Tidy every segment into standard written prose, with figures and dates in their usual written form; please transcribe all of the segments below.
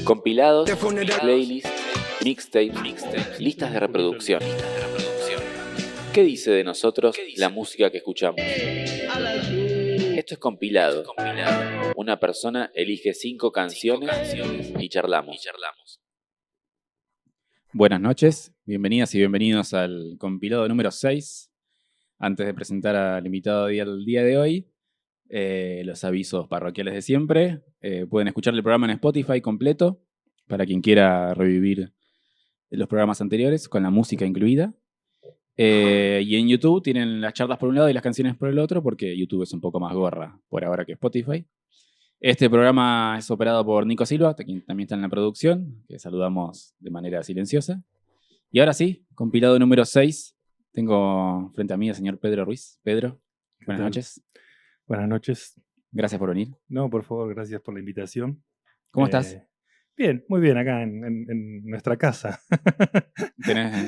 Compilados, playlists, mixtapes, listas de reproducción. ¿Qué dice de nosotros la música que escuchamos? Esto es Compilado. Una persona elige 5 canciones y charlamos. Buenas noches, bienvenidas y bienvenidos al compilado número 6. Antes de presentar al invitado del día de hoy, los avisos parroquiales de siempre. Pueden escuchar el programa en Spotify completo, para quien quiera revivir los programas anteriores, con la música incluida. Y en YouTube tienen las charlas por un lado y las canciones por el otro, porque YouTube es un poco más gorra por ahora que Spotify. Este programa es operado por Nico Silva, quien también está en la producción, que saludamos de manera silenciosa. Y ahora sí, compilado número 6. Tengo frente a mí al señor Pedro Ruiz. Pedro, buenas noches. Buenas noches. Gracias por venir. No, por favor, gracias por la invitación. ¿Cómo estás? Bien, muy bien, acá en nuestra casa.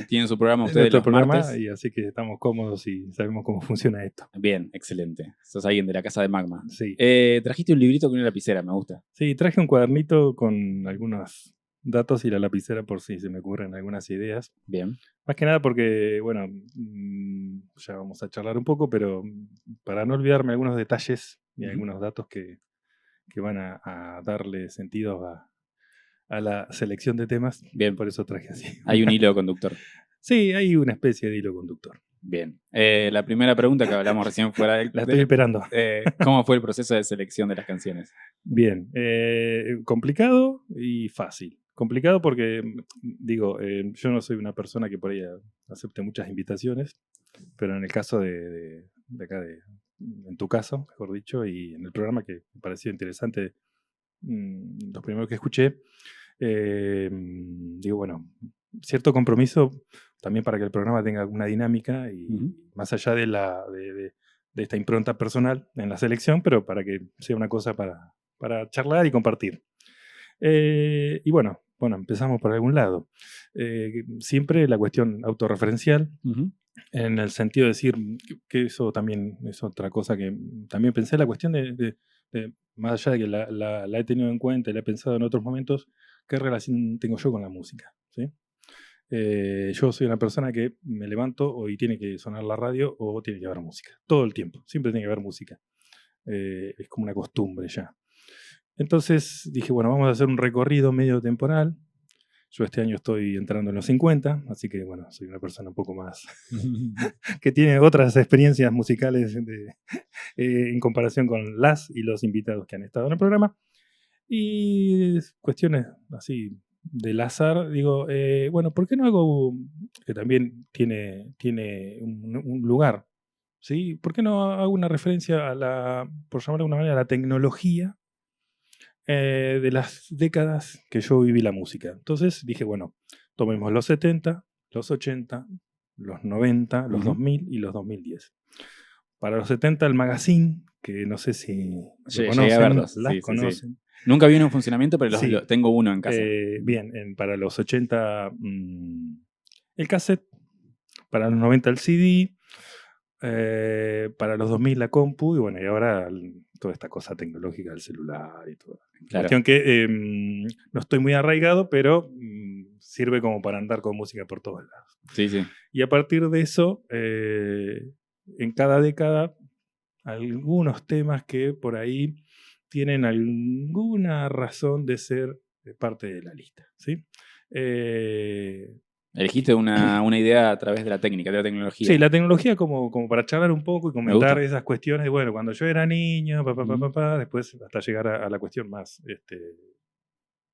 Tienen su programa ustedes los martes. Y así que estamos cómodos y sabemos cómo funciona esto. Bien, excelente. Sos alguien de la casa de Magma. Sí. Trajiste un librito con una lapicera, me gusta. Sí, traje un cuadernito con algunos datos y la lapicera por si se me ocurren algunas ideas. Bien. Más que nada porque, bueno, ya vamos a charlar un poco, pero para no olvidarme algunos detalles y algunos datos que van a darle sentido a la selección de temas. Bien. Por eso traje así. Hay un hilo conductor. Sí, hay una especie de hilo conductor. Bien. La primera pregunta que hablamos recién fuera del... La estoy esperando. ¿Cómo fue el proceso de selección de las canciones? Bien. Complicado y fácil. Complicado porque, digo, yo no soy una persona que por ahí acepte muchas invitaciones, pero en el caso de acá, en tu caso, mejor dicho, y en el programa que me pareció interesante, los primeros que escuché, digo, bueno, cierto compromiso también para que el programa tenga una dinámica y más allá de esta impronta personal en la selección, pero para que sea una cosa para charlar y compartir. Y bueno, empezamos por algún lado. Siempre la cuestión autorreferencial, en el sentido de decir que eso también es otra cosa que también pensé, la cuestión de más allá de que la he tenido en cuenta y la he pensado en otros momentos, ¿qué relación tengo yo con la música? ¿Sí? Yo soy una persona que me levanto y tiene que sonar la radio o tiene que haber música. Todo el tiempo, siempre tiene que haber música. Es como una costumbre ya. Entonces dije, bueno, vamos a hacer un recorrido medio temporal. Yo este año estoy entrando en los 50, así que bueno, soy una persona un poco más que tiene otras experiencias musicales en comparación con las y los invitados que han estado en el programa. Y cuestiones así del azar, digo, bueno, ¿por qué no hago, que también tiene un lugar, ¿sí? ¿Por qué no hago una referencia por llamarlo de alguna manera, a la tecnología de las décadas que yo viví la música? Entonces dije, bueno, tomemos los 70, los 80, los 90, los 2000 y los 2010. Para los 70 el Magazine, que no sé si Sí, lo conocen, a verlos. las conocen. Sí. Nunca vi uno en funcionamiento, pero Sí. tengo uno en casa. Bien, para los 80 el cassette, para los 90 el CD, para los 2000 la compu, y bueno, y ahora toda esta cosa tecnológica del celular y todo. Claro. Cuestión que no estoy muy arraigado, pero sirve como para andar con música por todos lados. Sí, sí. Y a partir de eso, en cada década, algunos temas que por ahí tienen alguna razón de ser parte de la lista, ¿sí? Elegiste una idea a través de la técnica, de la tecnología. Sí, la tecnología como para charlar un poco y comentar esas cuestiones de, bueno, cuando yo era niño, después hasta llegar a la cuestión más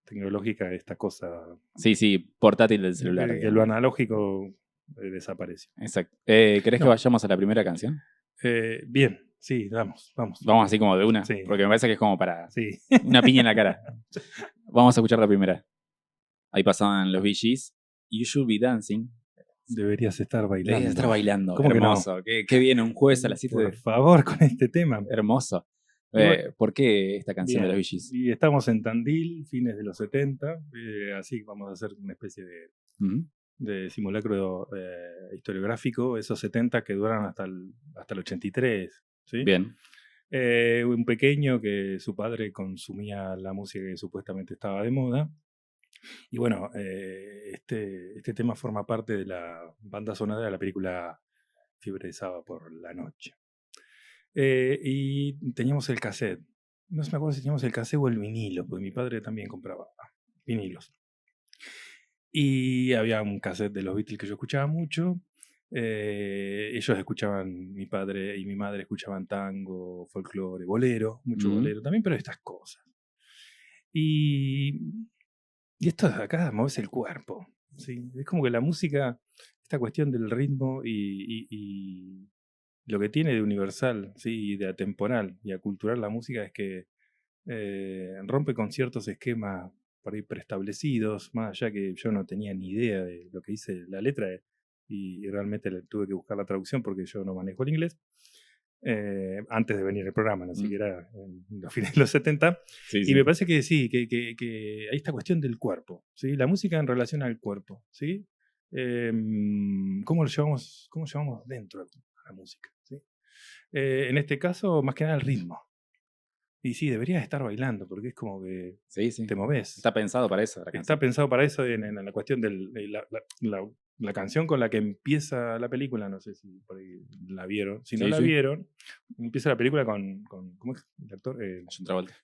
tecnológica, esta cosa. Sí, portátil del celular. Que lo analógico desapareció. Exacto. ¿Querés que vayamos a la primera canción? Bien, sí, vamos. Vamos así como de una, sí. Porque me parece que es como para sí. una piña en la cara. Vamos a escuchar la primera. Ahí pasaban los Bee Gees. You Should Be Dancing. Deberías estar bailando. Deberías estar bailando. ¿Cómo hermoso. Que no? Qué bien, un jueves a las 7 Por favor, con este tema. Hermoso. ¿Por qué esta canción de los Bee Gees? Y estamos en Tandil, fines de los 70, así vamos a hacer una especie de simulacro historiográfico, esos 70 que duran hasta el 83. ¿Sí? Bien. Un pequeño que su padre consumía la música que supuestamente estaba de moda, Y bueno, este tema forma parte de la banda sonora de la película Fiebre de Sábado por la Noche. Y teníamos el cassette. No me acuerdo si teníamos el cassette o el vinilo, porque mi padre también compraba vinilos. Y había un cassette de los Beatles que yo escuchaba mucho. Ellos escuchaban, mi padre y mi madre escuchaban tango, folclore, bolero, mucho bolero también, pero estas cosas. Y esto de acá mueves el cuerpo, ¿sí? Es como que la música, esta cuestión del ritmo y lo que tiene de universal, ¿sí? Y de atemporal y acultural la música es que rompe con ciertos esquemas por ahí preestablecidos, más allá que yo no tenía ni idea de lo que dice la letra y realmente tuve que buscar la traducción porque yo no manejo el inglés. Antes de venir al programa, no siquiera en los fines de los 70. Y me parece que sí, que hay esta cuestión del cuerpo, ¿sí? La música en relación al cuerpo, ¿sí? ¿Cómo lo llevamos dentro a la música? ¿Sí? En este caso, más que nada el ritmo. Y sí, deberías estar bailando, porque es como que te moves. Está pensado para eso. Está pensado para eso en la cuestión de la canción con la que empieza la película. No sé si por ahí la vieron. Si no la vieron, empieza la película con ¿cómo es el actor?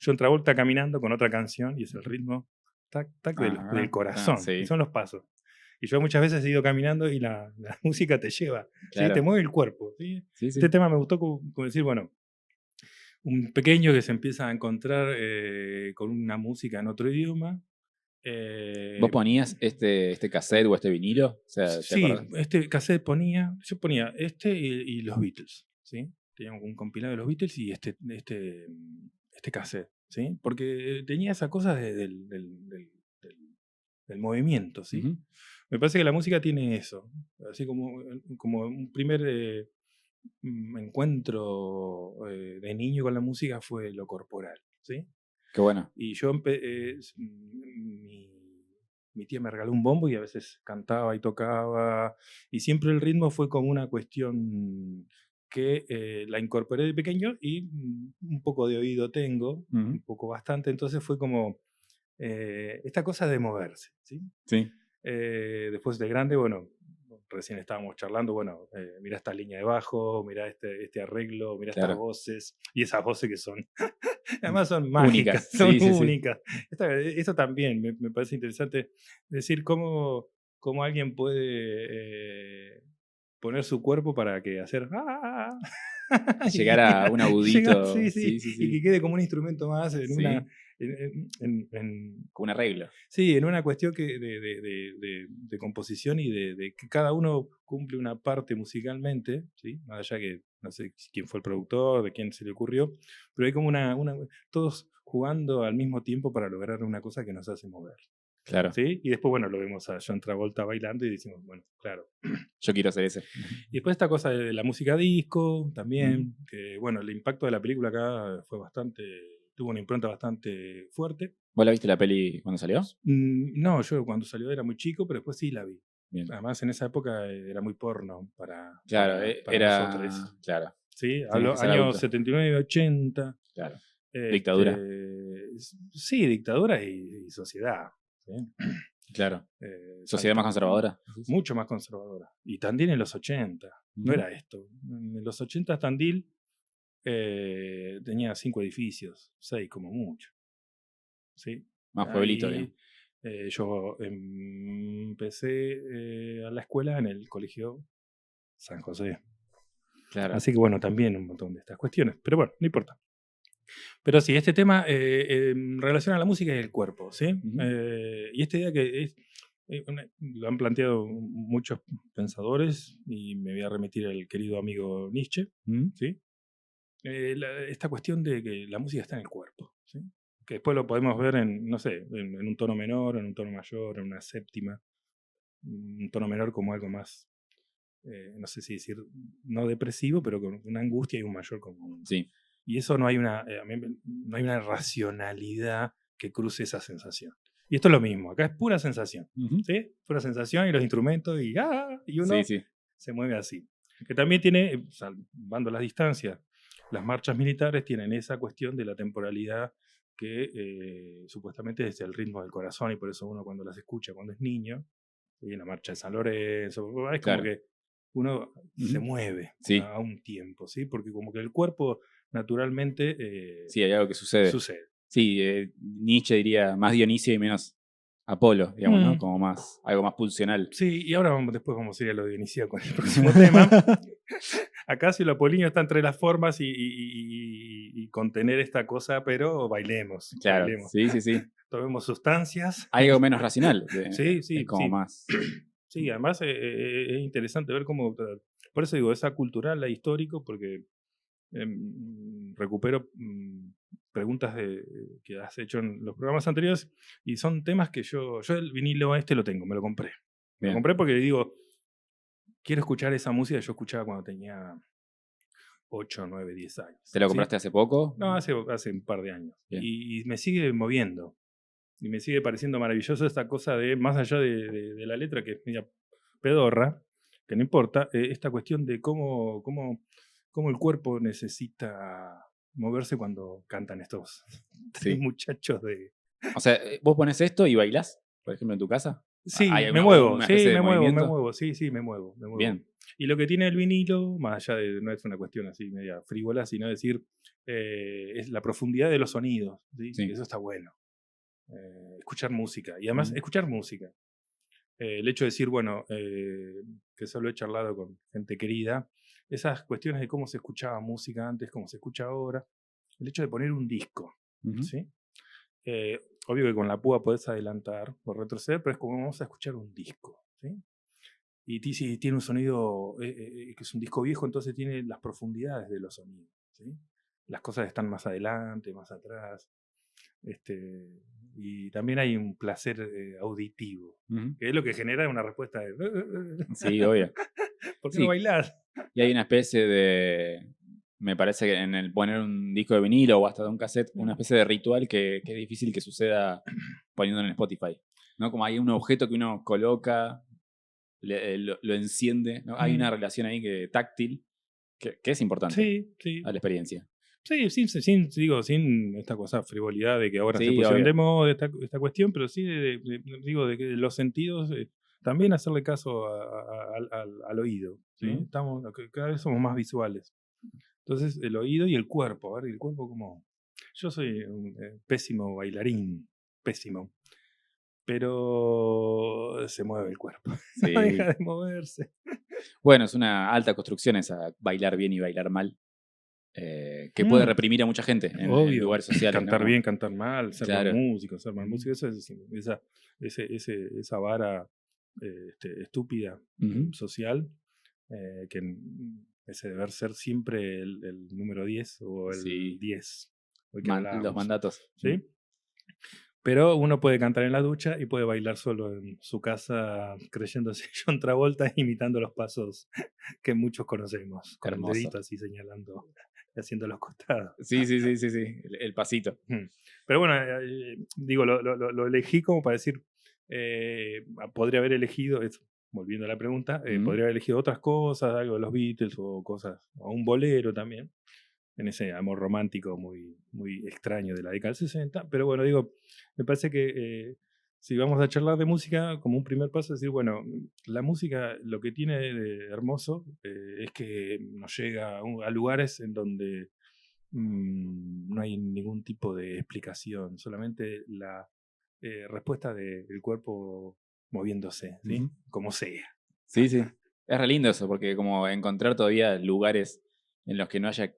John Travolta caminando con otra canción y es el ritmo tac, tac del corazón. Y son los pasos. Y yo muchas veces he ido caminando y la música te lleva, ¿sí? Te mueve el cuerpo. ¿Sí? Este tema me gustó como decir, bueno, un pequeño que se empieza a encontrar con una música en otro idioma. ¿Vos ponías este cassette o este vinilo? O sea, sí, este cassette yo ponía este y los Beatles, ¿sí? Teníamos un compilado de los Beatles y este cassette, ¿sí? Porque tenía esa cosa del movimiento, ¿sí? Uh-huh. Me parece que la música tiene eso, así como un primer encuentro de niño con la música fue lo corporal, ¿sí? Qué bueno. Y yo mi tía me regaló un bombo y a veces cantaba y tocaba, y siempre el ritmo fue como una cuestión que la incorporé de pequeño y un poco de oído tengo, un poco bastante, entonces fue como esta cosa de moverse, ¿sí? Sí. Después de grande, bueno, recién estábamos charlando, bueno, mirá esta línea de bajo, mirá este arreglo, mirá estas voces, y esas voces que son, además son mágicas, son únicas. Esto también me parece interesante decir cómo alguien puede poner su cuerco para que hacer... llegar a un agudito. Y que quede como un instrumento más en una... Con un arreglo. Sí, en una cuestión de composición y de que cada uno cumple una parte musicalmente, ¿sí? Más allá que no sé quién fue el productor, de quién se le ocurrió, pero hay como todos jugando al mismo tiempo para lograr una cosa que nos hace mover. Claro. ¿Sí? Y después, bueno, lo vemos a John Travolta bailando y decimos, bueno, claro. Yo quiero hacer ese. Y después esta cosa de la música disco también, que bueno, el impacto de la película acá fue tuvo una impronta bastante fuerte. ¿Vos la viste la peli cuando salió? No, yo cuando salió era muy chico, pero después sí la vi. Bien. Además, en esa época era muy porno para era nosotros. Claro. Sí, hablo años 79, 80. Claro. Dictadura. Sí, dictadura y sociedad. ¿Sí? Claro. ¿Sociedad más conservadora? Mucho más conservadora. Y Tandil en los 80. No era esto. En los 80 Tandil tenía 5 edificios, 6 como mucho. ¿Sí? Más pueblito. Yo empecé a la escuela en el colegio San José. Claro. Así que bueno, también un montón de estas cuestiones. Pero bueno, no importa. Pero sí, este tema relaciona a la música y el cuerpo, ¿sí? Y esta idea que lo han planteado muchos pensadores, y me voy a remitir al querido amigo Nietzsche, ¿sí? Esta cuestión de que la música está en el cuerpo, ¿sí? Que después lo podemos ver en un tono menor, en un tono mayor, en una séptima, un tono menor como algo más, no sé si decir, no depresivo, pero con una angustia, y un mayor como... Sí. Y eso no hay una racionalidad que cruce esa sensación. Y esto es lo mismo, acá es pura sensación, ¿sí? Pura sensación y los instrumentos y uno se mueve así. Que también tiene, salvando las distancias, las marchas militares tienen esa cuestión de la temporalidad que supuestamente es el ritmo del corazón y por eso uno cuando las escucha cuando es niño, y en la marcha de San Lorenzo, es como que uno se mueve a un tiempo, ¿sí? Porque como que el cuerpo naturalmente... sí, hay algo que sucede. Sí, Nietzsche diría más Dionisio y menos Apolo, digamos, ¿no? Como algo más pulsional. Sí, y ahora después vamos a ir a lo dionisíaco con el próximo tema. Acá si lo apolíneo está entre las formas y contener esta cosa, pero bailemos. Claro, bailemos. Sí. Tomemos sustancias. Algo menos racional. Sí. Es como más... Sí, además es interesante ver cómo... Por eso digo, es cultural, la histórico, porque recupero preguntas que has hecho en los programas anteriores y son temas que yo el vinilo lo tengo, me lo compré. Me lo compré porque digo, quiero escuchar esa música que yo escuchaba cuando tenía 8, 9, 10 años. ¿Te lo compraste hace poco? No, hace un par de años. Y me sigue moviendo. Y me sigue pareciendo maravilloso esta cosa de, más allá de la letra, que es media pedorra, que no importa, esta cuestión de cómo el cuerpo necesita moverse cuando cantan estos muchachos de... O sea, ¿vos pones esto y bailás, por ejemplo, en tu casa? Sí, me muevo, sí, me muevo. Bien. Y lo que tiene el vinilo, más allá de, no es una cuestión así media frívola, sino decir, es la profundidad de los sonidos, ¿sí? Eso está bueno. Escuchar música, y además escuchar música. El hecho de decir, bueno, que solo he charlado con gente querida, esas cuestiones de cómo se escuchaba música antes, cómo se escucha ahora, el hecho de poner un disco, ¿sí? Obvio que con la púa podés adelantar o retroceder, pero es como vamos a escuchar un disco, ¿sí? Y si tiene un sonido, que es un disco viejo, entonces tiene las profundidades de los sonidos, ¿sí? Las cosas están más adelante, más atrás. Y también hay un placer auditivo, que es lo que genera una respuesta de... Sí, obvio. ¿Por qué no bailás? Y hay una especie de... Me parece que en el poner un disco de vinilo o hasta de un cassette, una especie de ritual que es difícil que suceda poniéndolo en Spotify, ¿no? Como hay un objeto que uno coloca, lo enciende, ¿no? Hay una relación ahí táctil que es importante a la experiencia. Sí, sin esta cosa frivolidad de que ahora se pusieron de moda esta cuestión, pero sí digo de que los sentidos también hacerle caso al oído, ¿sí? Cada vez somos más visuales. Entonces el oído y el cuerpo, a ver, el cuerpo como... Yo soy un pésimo bailarín, pésimo, pero se mueve el cuerpo, no deja de moverse. Bueno, es una alta construcción esa bailar bien y bailar mal. Que puede reprimir a mucha gente en lugares sociales. Cantar bien, cantar mal, ser mal músico, eso es esa vara estúpida social, que ese deber ser siempre el número 10 o el 10. Los mandatos. ¿Sí? Pero uno puede cantar en la ducha y puede bailar solo en su casa creyéndose John Travolta imitando los pasos que muchos conocemos. Con el dedito así señalando, haciendo los costados. Sí. El pasito. Pero bueno, digo, lo elegí como para decir, podría haber elegido, volviendo a la pregunta, podría haber elegido otras cosas, algo de los Beatles o cosas, o un bolero también, en ese amor romántico muy, muy extraño de la década del 60. Pero bueno, digo, me parece que si vamos a charlar de música, como un primer paso, es decir, bueno, la música lo que tiene de hermoso es que nos llega a lugares en donde no hay ningún tipo de explicación, solamente la respuesta del cuerpo moviéndose, ¿sí? Como sea. Sí. Es re lindo eso, porque como encontrar todavía lugares en los que no haya,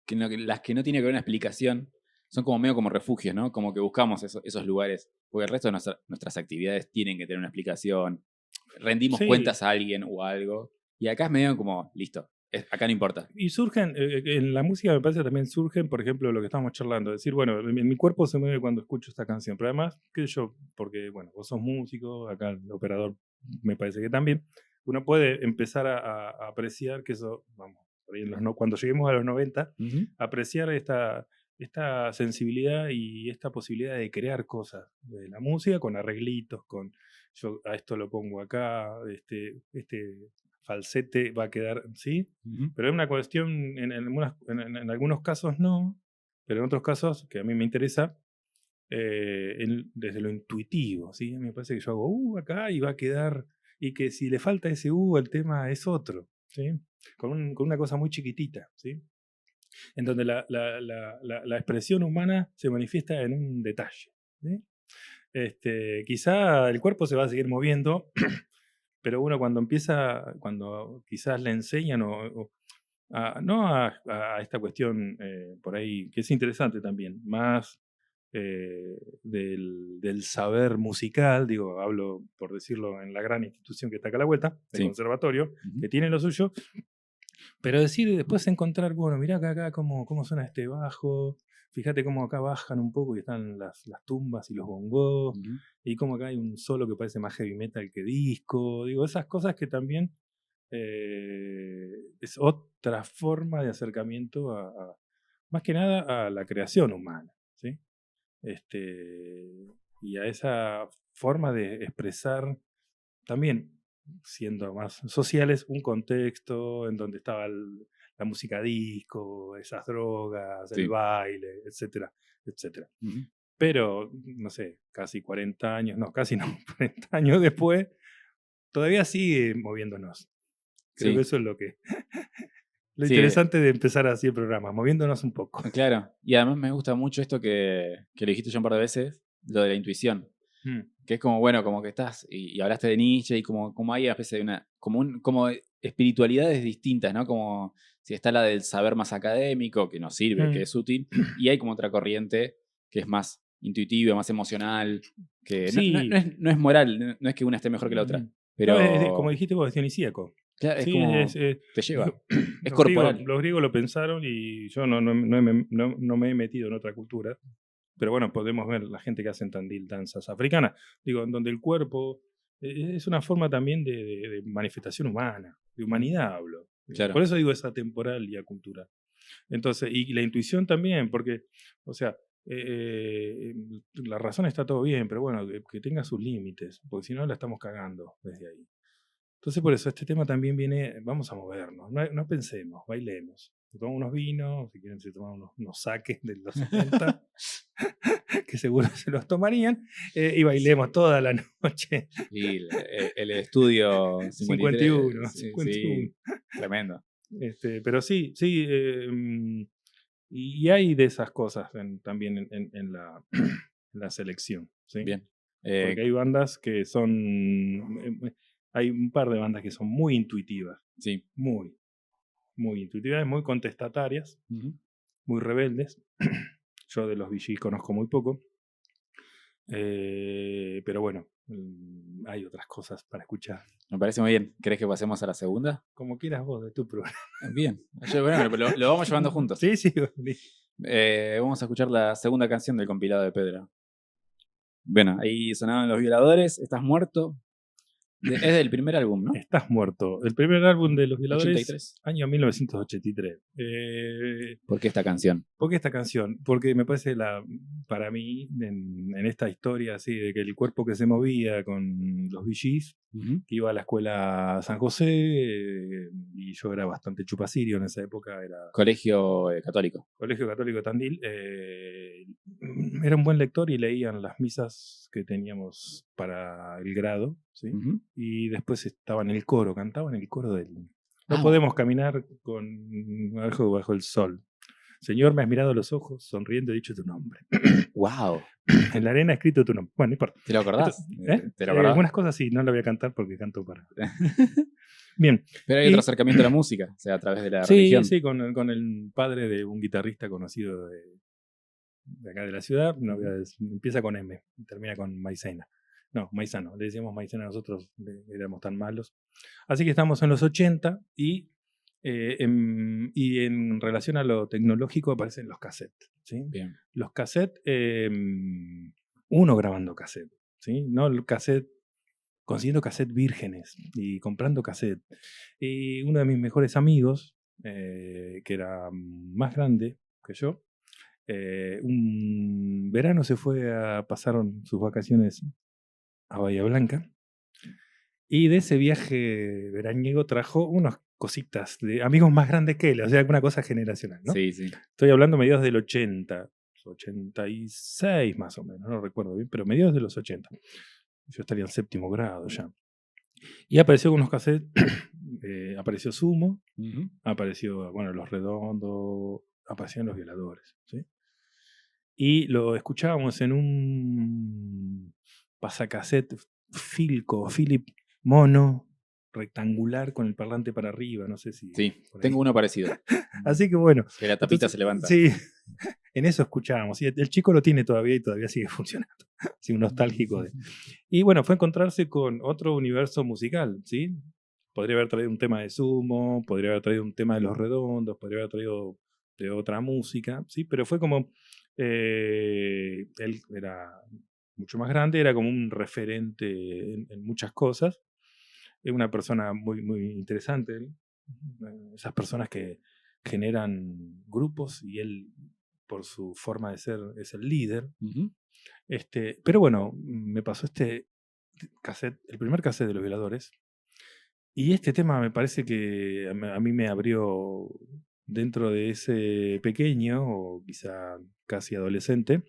las que no tiene que haber una explicación, son como medio como refugios, ¿no? Como que buscamos esos lugares, porque el resto de nuestras actividades tienen que tener una explicación, rendimos cuentas a alguien o algo, y acá es medio como, listo, acá no importa. Y surgen, en la música me parece también surgen, por ejemplo, lo que estamos charlando, decir, bueno, mi cuerpo se mueve cuando escucho esta canción, pero además, qué sé yo, porque, bueno, vos sos músico, acá el operador me parece que también, uno puede empezar a apreciar que eso, vamos, cuando lleguemos a los 90, apreciar esta sensibilidad y esta posibilidad de crear cosas de la música con arreglitos, con yo a esto lo pongo acá, este falsete va a quedar, ¿sí? Pero es una cuestión, en algunos casos no, pero en otros casos, que a mí me interesa, desde lo intuitivo, ¿sí? Me parece que yo hago acá y va a quedar, y que si le falta ese el tema es otro, ¿sí? Con una cosa muy chiquitita, ¿sí? En donde la expresión humana se manifiesta en un detalle, ¿sí? Quizá el cuerpo se va a seguir moviendo, pero uno cuando quizás le enseñan no a esta cuestión por ahí, que es interesante también, más del saber musical, digo, hablo por decirlo en la gran institución que está acá a la vuelta, el conservatorio, que tiene lo suyo, pero después encontrar, bueno, mirá acá cómo suena este bajo, fíjate cómo acá bajan un poco y están las tumbas y los bongos, y cómo acá hay un solo que parece más heavy metal que disco, digo, esas cosas que también es otra forma de acercamiento más que nada a la creación humana, ¿sí? Y a esa forma de expresar también, siendo más sociales, un contexto en donde estaba la música disco, esas drogas, el baile, etcétera, etcétera. Pero, no sé, casi 40 años, no, casi no, 40 años después, todavía sigue moviéndonos. Creo que eso es lo interesante de empezar así el programa, moviéndonos un poco. Claro, y además me gusta mucho esto que lo dijiste ya un par de veces, lo de la intuición. Que es como, bueno, como que estás, y hablaste de Nietzsche, y como hay una especie de como espiritualidades distintas, ¿no? Como si está la del saber más académico, que nos sirve, que es útil, y hay como otra corriente que es más intuitiva, más emocional, que no es moral, no es que una esté mejor que la otra. Pero no, como dijiste vos, es dionisíaco. Claro, es como te lleva. Es los corporal. Los griegos lo pensaron y yo no me he metido en otra cultura. Pero bueno, podemos ver la gente que hace en Tandil danzas africanas. Digo, en donde el cuerpo es una forma también de manifestación humana, de humanidad hablo. Claro. Por eso digo esa temporal y acultural. Entonces, y la intuición también, porque, o sea, la razón está todo bien, pero bueno, que tenga sus límites, porque si no la estamos cagando desde ahí. Entonces, por eso este tema también viene, vamos a movernos, no pensemos, bailemos. Se toman unos vinos, si quieren se toman unos saques de los 70, que seguro se los tomarían, y bailemos toda la noche. Y el estudio 51. Sí, tremendo. Pero sí, y hay de esas cosas también en la selección. ¿sí? Bien. Porque hay bandas que son... hay un par de bandas que son muy intuitivas. Sí. Muy intuitivas, muy contestatarias, muy rebeldes. Yo de los VG conozco muy poco. Pero bueno, hay otras cosas para escuchar. Me parece muy bien. ¿Querés que pasemos a la segunda? Como quieras vos, de tu programa. Bien. Bueno, lo vamos llevando juntos. Sí. Vamos a escuchar la segunda canción del compilado de Pedro. Bueno, ahí sonaban Los Violadores, Estás Muerto. Es del primer álbum, ¿no? Estás Muerto. El primer álbum de Los Violadores, 83. Año 1983. ¿Por qué esta canción? ¿Por qué esta canción? Porque me parece, para mí, en esta historia así de que el cuerpo que se movía con los VGs, que iba a la escuela San José, y yo era bastante chupacirio en esa época. Era Colegio Católico. Colegio Católico Tandil. Era un buen lector y leían las misas que teníamos para el grado, ¿sí? Y después estaba en el coro, cantaba en el coro del... No podemos caminar bajo el sol. Señor, me has mirado a los ojos, sonriendo he dicho tu nombre. ¡Wow! En la arena he escrito tu nombre. Bueno, no importa. ¿Te lo acordás? ¿Te lo acordás? Algunas cosas sí, no la voy a cantar porque canto para... Bien. Pero hay otro acercamiento a la música, o sea, a través de la religión. Sí, con el padre de un guitarrista conocido de acá de la ciudad. No voy a decir, empieza con M y termina con Maicena. No, Maizano. Le decíamos Maicena nosotros, éramos tan malos. Así que estamos en los 80 y en relación a lo tecnológico aparecen los cassettes. ¿sí? Bien. Los cassettes, uno grabando cassette, ¿sí? No el cassette, consiguiendo cassette vírgenes y comprando cassette. Y uno de mis mejores amigos, que era más grande que yo, un verano pasaron sus vacaciones a Bahía Blanca. Y de ese viaje veraniego trajo unas cositas de amigos más grandes que él, o sea, una cosa generacional, ¿no? Sí. Estoy hablando mediados del 80. 86 más o menos, no recuerdo bien, pero mediados de los 80. Yo estaría en 7º grado ya. Y apareció con unos cassettes, apareció Sumo, apareció, bueno, Los Redondos, aparecieron Los Violadores, ¿sí? Y lo escuchábamos en un pasacassette Philip mono, rectangular, con el parlante para arriba, no sé si... Sí, tengo uno parecido. Así que bueno. Que la tapita entonces, se levanta. Sí, en eso escuchábamos. Y el chico lo tiene todavía y todavía sigue funcionando. Sí, un nostálgico. Y bueno, fue encontrarse con otro universo musical, ¿sí? Podría haber traído un tema de Sumo, podría haber traído un tema de Los Redondos, podría haber traído de otra música, ¿sí? Pero fue como... él era mucho más grande, era como un referente en muchas cosas. Es una persona muy, muy interesante. Esas personas que generan grupos y él, por su forma de ser, es el líder. Pero bueno, me pasó este cassette, el primer cassette de Los Violadores. Y este tema me parece que a mí me abrió dentro de ese pequeño, o quizá casi adolescente,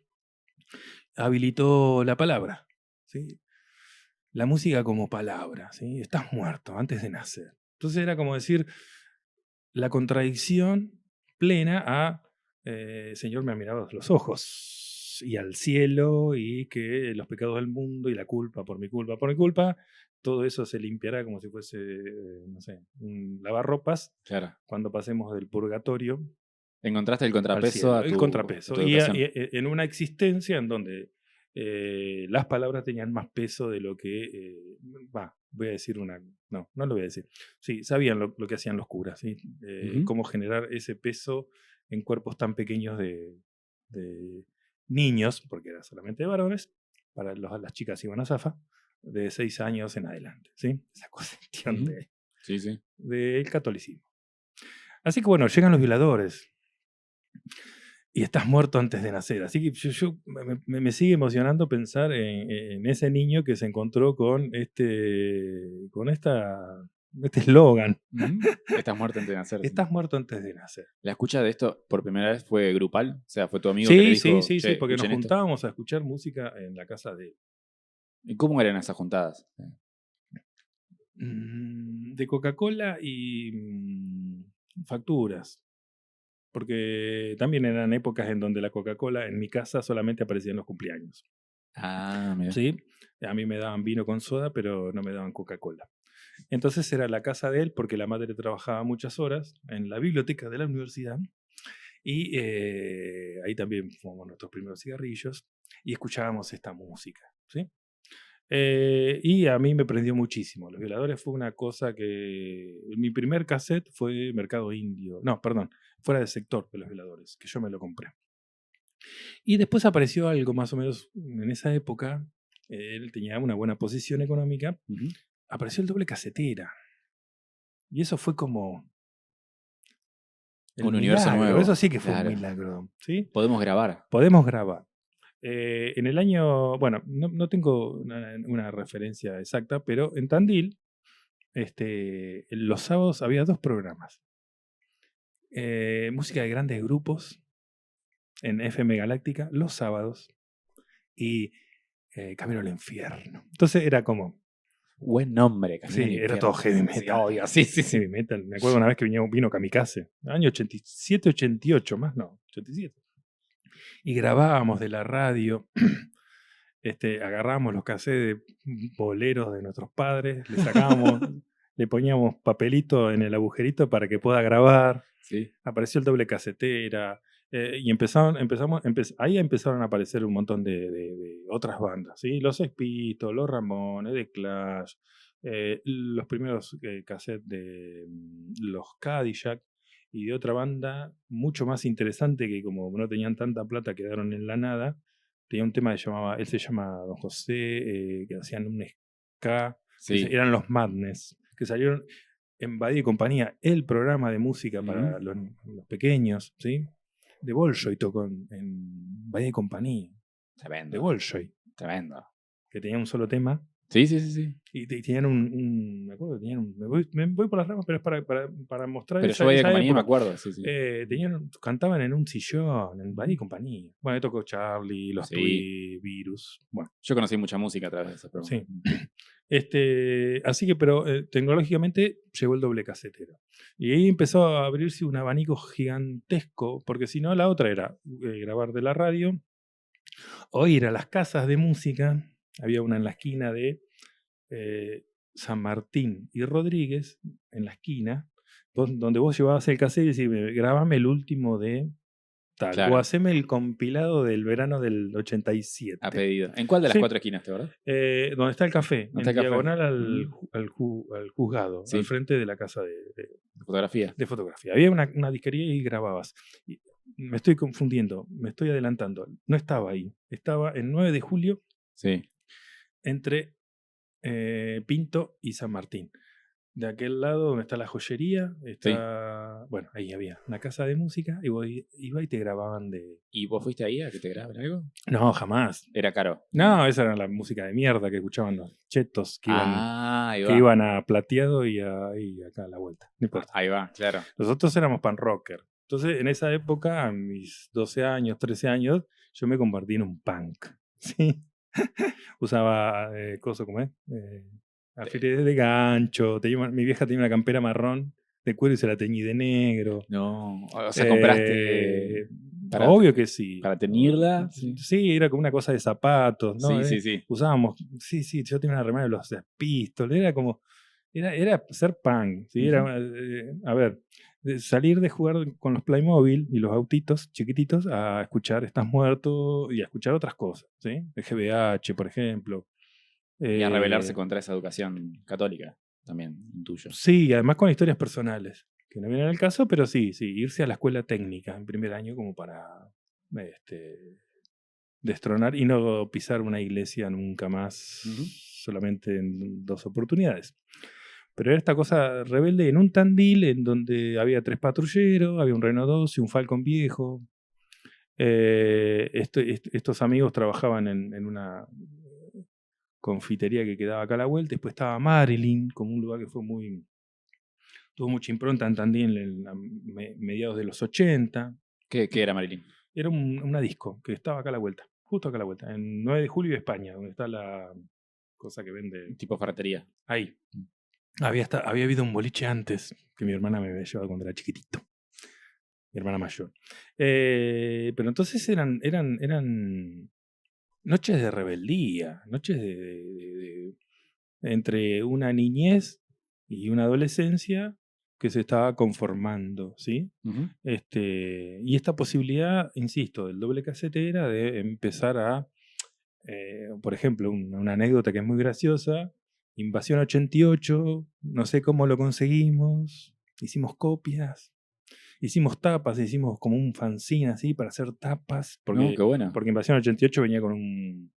habilitó la palabra, ¿sí? La música como palabra, ¿sí? Estás muerto antes de nacer. Entonces era como decir la contradicción plena a Señor, me ha mirado a los ojos y al cielo, y que los pecados del mundo y la culpa por mi culpa, todo eso se limpiará como si fuese, no sé, un lavarropas. Claro. Cuando pasemos del purgatorio. Encontraste el contrapeso a tu, el contrapeso. a tu y educación. en una existencia en donde las palabras tenían más peso de lo que... voy a decir una... No lo voy a decir. Sí, sabían lo que hacían los curas, ¿sí? Cómo generar ese peso en cuerpos tan pequeños de niños, porque era solamente de varones, para las chicas iban a Zafa, de 6 años en adelante, ¿sí? Esa cuestión del catolicismo. Así que bueno, llegan Los Violadores. Y estás muerto antes de nacer. Así que me sigue emocionando pensar en ese niño que se encontró con este eslogan. Estás muerto antes de nacer. Estás muerto antes de nacer. ¿La escucha de esto por primera vez fue grupal? O sea, ¿fue tu amigo que le dijo? Sí, porque nos juntábamos a escuchar música en la casa de él. ¿Y cómo eran esas juntadas? De Coca-Cola y facturas. Porque también eran épocas en donde la Coca-Cola en mi casa solamente aparecía en los cumpleaños. Ah, mira. Sí, a mí me daban vino con soda, pero no me daban Coca-Cola. Entonces era la casa de él, porque la madre trabajaba muchas horas en la biblioteca de la universidad. Y ahí también fumamos nuestros primeros cigarrillos y escuchábamos esta música, ¿sí? Y a mí me prendió muchísimo. Los Violadores fue una cosa que... Mi primer cassette fue Mercado Indio. No, perdón, fuera del sector de Los Violadores, que yo me lo compré. Y después apareció algo más o menos en esa época. Él tenía una buena posición económica. Apareció el doble casetera. Y eso fue como... un universo nuevo. Eso sí que fue un milagro, ¿sí? Podemos grabar. En el año, bueno, no tengo una referencia exacta, pero en Tandil, los sábados había 2 programas. Música de grandes grupos en FM Galáctica los sábados y Camino al Infierno. Entonces era como... Buen nombre, Camino al Infierno. Era todo heavy metal. Sí. Heavy metal. Me acuerdo una vez que vino Kamikaze, año 87, 88, más no, 87. Y grabábamos de la radio, agarrábamos los cassettes de boleros de nuestros padres, le sacábamos, le poníamos papelito en el agujerito para que pueda grabar. Sí. Apareció el doble casetera, y ahí empezaron a aparecer un montón de otras bandas, ¿sí? Los Sex Pistols, los Ramones, The Clash, los primeros cassettes de los Cadillac, y de otra banda mucho más interesante que, como no tenían tanta plata, quedaron en la nada. Tenía un tema que él se llama Don José, que hacían un ska, eran los Madness, que salieron en Badía y Compañía, el programa de música para los pequeños, ¿sí? De Bolshoi tocó en Badía y Compañía. Tremendo. De Bolshoi. Tremendo. Que tenía un solo tema, Sí, sí, sí, sí. Y tenían me acuerdo que tenían me voy por las ramas, pero es para mostrar Pero esa, yo Badi y esa compañía me época. acuerdo, sí, sí. Cantaban en un sillón, en Badi y compañía. Bueno, tocó Charlie, los Sí. Tui, Virus. Bueno, Yo conocí mucha música a través de ese programa. sí. Así que, pero tecnológicamente llegó el doble casetero. Y ahí empezó a abrirse un abanico gigantesco, porque si no, la otra era grabar de la radio o ir a las casas de música. Había una en la esquina de San Martín y Rodríguez, en la esquina, donde vos llevabas el cassette y decís, grabame el último de tal, Claro. o haceme el compilado del verano del 87. A pedido. ¿En cuál de las Sí. 4 esquinas, verdad? Donde está el café, ¿Dónde en está el café? diagonal al juzgado, Sí. al frente de la casa de Fotografía. fotografía. Había una disquería y grababas. Me estoy confundiendo, me estoy adelantando. No estaba ahí, estaba el 9 de julio Sí. entre Pinto y San Martín. De aquel lado donde está la joyería, está. Bueno, ahí había una casa de música y vos iba y te grababan de. ¿Y vos fuiste ahí a que te graben algo? No, jamás. Era caro. No, esa era la música de mierda que escuchaban los chetos que iban, ahí va. que iban a Plateado y acá a la vuelta. No importa. Ahí va, claro. Nosotros éramos pan rocker. Entonces, en esa época, a mis 12 años, 13 años, yo me convertí en un punk. ¿Sí? Usaba cosas como alfileres de gancho. Mi vieja tenía una campera marrón de cuero y se la teñí de negro. No, o sea, compraste... Obvio que sí. Para teñirla. Sí, era como una cosa de zapatos, ¿no? Sí. Usábamos, sí, yo tenía una remera de los Pistols, era como, era ser punk, ¿sí? Era, a ver, salir de jugar con los Playmobil y los autitos chiquititos a escuchar Estás Muerto y a escuchar otras cosas, ¿sí? El GBH, por ejemplo. Y a rebelarse contra esa educación católica, también, intuyo. Sí, además con historias personales, que no vienen al caso, pero sí, irse a la escuela técnica en primer año como para destronar y no pisar una iglesia nunca más, solamente en 2 oportunidades. Pero era esta cosa rebelde en un Tandil en donde había 3 patrulleros, había un Renault 12, un Falcon viejo. Estos amigos trabajaban en una confitería que quedaba acá a la vuelta. Después estaba Marilyn, como un lugar que tuvo mucha impronta en Tandil en mediados de los 80. ¿Qué era Marilyn? Era una disco que estaba acá a la vuelta, justo acá a la vuelta, en 9 de julio de España, donde está la cosa que vende. Tipo ferretería. Ahí. Había habido un boliche antes que mi hermana me había llevado cuando era chiquitito. Mi hermana mayor. Pero entonces eran noches de rebeldía, noches entre una niñez y una adolescencia que se estaba conformando, ¿sí? Y esta posibilidad, insisto, del doble casete era de empezar a, por ejemplo, una anécdota que es muy graciosa, Invasión 88, no sé cómo lo conseguimos, hicimos copias, hicimos tapas, hicimos como un fanzine así para hacer tapas, porque, qué bueno. porque Invasión 88 venía con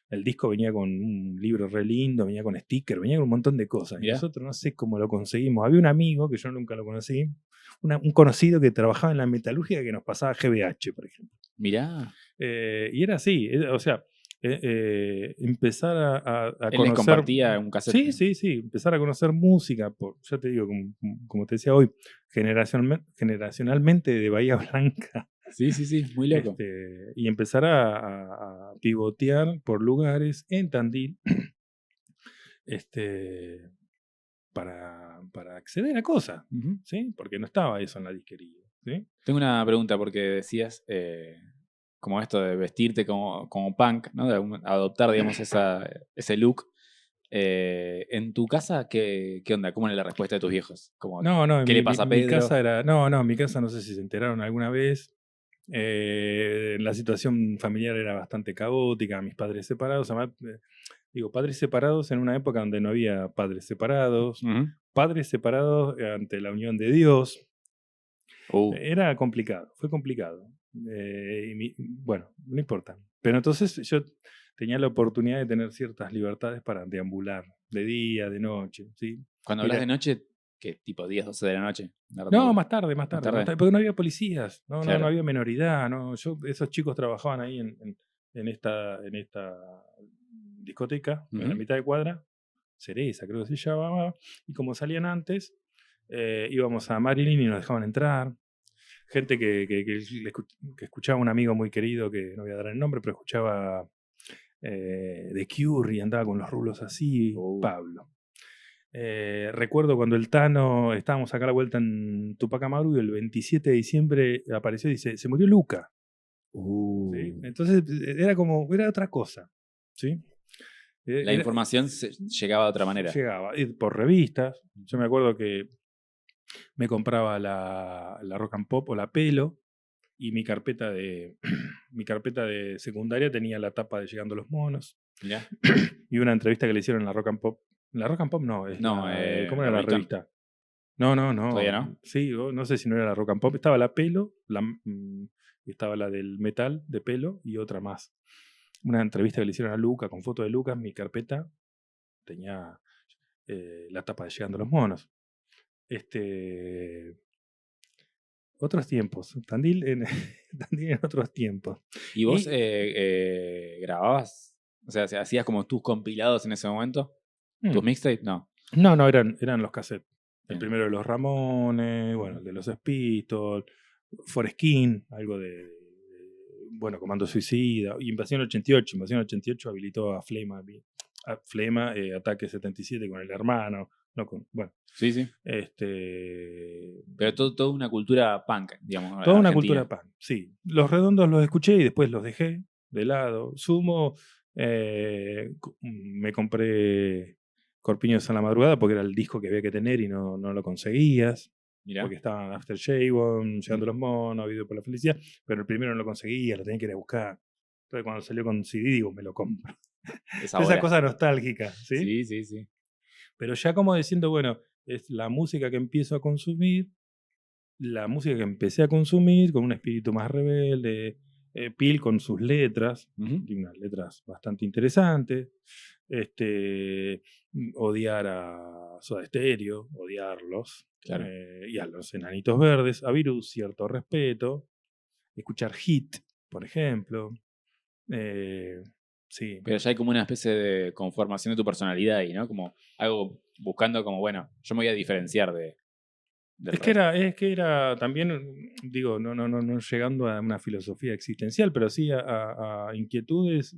el disco venía con un libro re lindo, venía con sticker, venía con un montón de cosas. Y nosotros no sé cómo lo conseguimos. Había un amigo, que yo nunca lo conocí, un conocido que trabajaba en la metalúrgica que nos pasaba GBH, por ejemplo. Mirá. Y era así, o sea, empezar a Él conocer... les compartía un cassette. Sí, empezar a conocer música, ya te digo, como te decía hoy, generacionalmente de Bahía Blanca. Sí, muy loco. Y empezar a pivotear por lugares en Tandil para acceder a cosas, ¿sí? Porque no estaba eso en la disquería, ¿sí? Tengo una pregunta porque decías como esto de vestirte como punk, ¿no? De adoptar, digamos, ese look. ¿En tu casa qué onda? ¿Cómo era la respuesta de tus viejos? ¿Qué le pasa a Pedro? Mi casa era... No, mi casa no sé si se enteraron alguna vez. La situación familiar era bastante caótica, mis padres separados, además, padres separados en una época donde no había padres separados, padres separados ante la unión de Dios. Era complicado, fue complicado. Bueno, no importa. Pero entonces yo tenía la oportunidad de tener ciertas libertades para deambular, de día, de noche, ¿sí? Cuando hablas de noche, ¿qué? ¿Tipo 10, 12 de la noche? No, más tarde, porque no había policías, Claro. no había menoridad, esos chicos trabajaban ahí en esta discoteca, en la mitad de cuadra, Cereza creo que se llamaba, y como salían antes, íbamos a Marilyn y nos dejaban entrar. Gente que escuchaba, un amigo muy querido, que no voy a dar el nombre, pero escuchaba The Cure y andaba con los rulos así, Pablo. Recuerdo cuando el Tano, estábamos acá a la vuelta en Tupac Amaru, y el 27 de diciembre apareció y dice, se murió Luca. ¿Sí? Entonces era otra cosa. ¿Sí? La información llegaba de otra manera. Llegaba por revistas. Yo me acuerdo que me compraba la Rock and Pop o la Pelo, y mi carpeta de secundaria tenía la tapa de Llegando los Monos. ¿Ya? Y una entrevista que le hicieron en la Rock and Pop. La Rock and Pop no, ¿cómo era la revista? No. ¿Todavía no? Sí, no sé si no era la Rock and Pop. Estaba la Pelo, estaba la del metal de Pelo y otra más. Una entrevista que le hicieron a Luca con foto de Lucas. Mi carpeta tenía la tapa de Llegando los Monos. Otros tiempos. Tandil en otros tiempos. ¿Y vos grababas? O sea, ¿hacías como tus compilados en ese momento? ¿Tus mixtapes? No. No, eran los cassettes. El primero de los Ramones, bueno, el de los Pistols, Foreskin, algo de Comando Suicida, Invasión 88. Invasión 88 habilitó a Flema, Ataque 77 con el hermano. No con, bueno. Sí. Pero toda una cultura punk, digamos. Toda una cultura punk, sí. Los Redondos los escuché y después los dejé de lado. Sumo, me compré Corpiños a la Madrugada porque era el disco que había que tener y no lo conseguías. Mirá. Porque estaban After Shave, Llegando los Monos, Video por la Felicidad, pero el primero no lo conseguía, lo tenía que ir a buscar. Entonces cuando salió con CD, digo, me lo compro. Esa cosa nostálgica, ¿sí? Sí. Pero ya como diciendo, bueno, es la música que empiezo a consumir, la música que empecé a consumir con un espíritu más rebelde, Peel con sus letras, tiene unas letras bastante interesantes, odiar a Soda Stereo, odiarlos, claro. Y a los Enanitos Verdes, a Virus cierto respeto, escuchar Hit, por ejemplo, sí. Pero ya hay como una especie de conformación de tu personalidad ahí, ¿no? Como algo buscando como, bueno, yo me voy a diferenciar de... Es que era también, digo, no llegando a una filosofía existencial, pero sí a inquietudes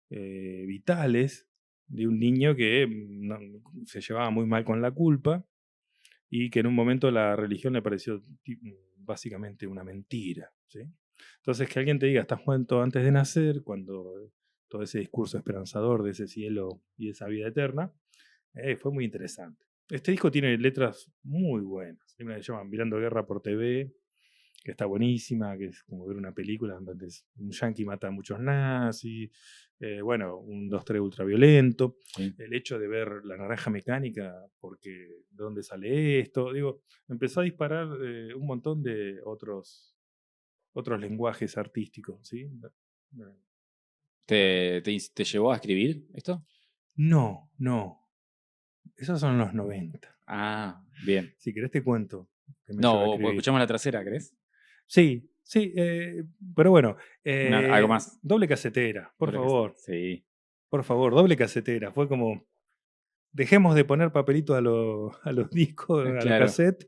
vitales de un niño que se llevaba muy mal con la culpa y que en un momento la religión le pareció básicamente una mentira, ¿sí? Entonces que alguien te diga, estás muerto antes de nacer, cuando todo ese discurso esperanzador de ese cielo y de esa vida eterna, fue muy interesante. Este disco tiene letras muy buenas. Hay una que se llama Mirando Guerra por TV, que está buenísima, que es como ver una película donde un yanqui mata a muchos nazis, un 2-3 ultraviolento. Sí. El hecho de ver La Naranja Mecánica, porque ¿de dónde sale esto? Digo, empezó a disparar un montón de otros lenguajes artísticos, ¿sí? ¿Te llevó a escribir esto? No. Esos son los 90. Ah, bien. Si querés te cuento. No, escuchamos la trasera, ¿querés? Sí, pero bueno. Algo más. Doble casetera, por favor. Sí. Por favor, doble casetera. Fue como, dejemos de poner papelito a los discos, a la cassette.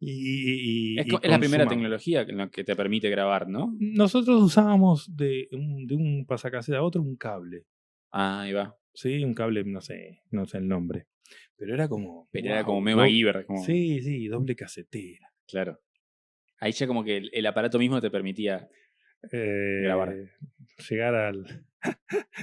Es la primera tecnología que te permite grabar, ¿no? Nosotros usábamos de un pasacaseta a otro un cable. Ah, ahí va. Sí, un cable, no sé el nombre. Pero era como... Era como medio MacGyver. Sí, doble casetera. Claro. Ahí ya como que el aparato mismo te permitía grabar. Llegar al...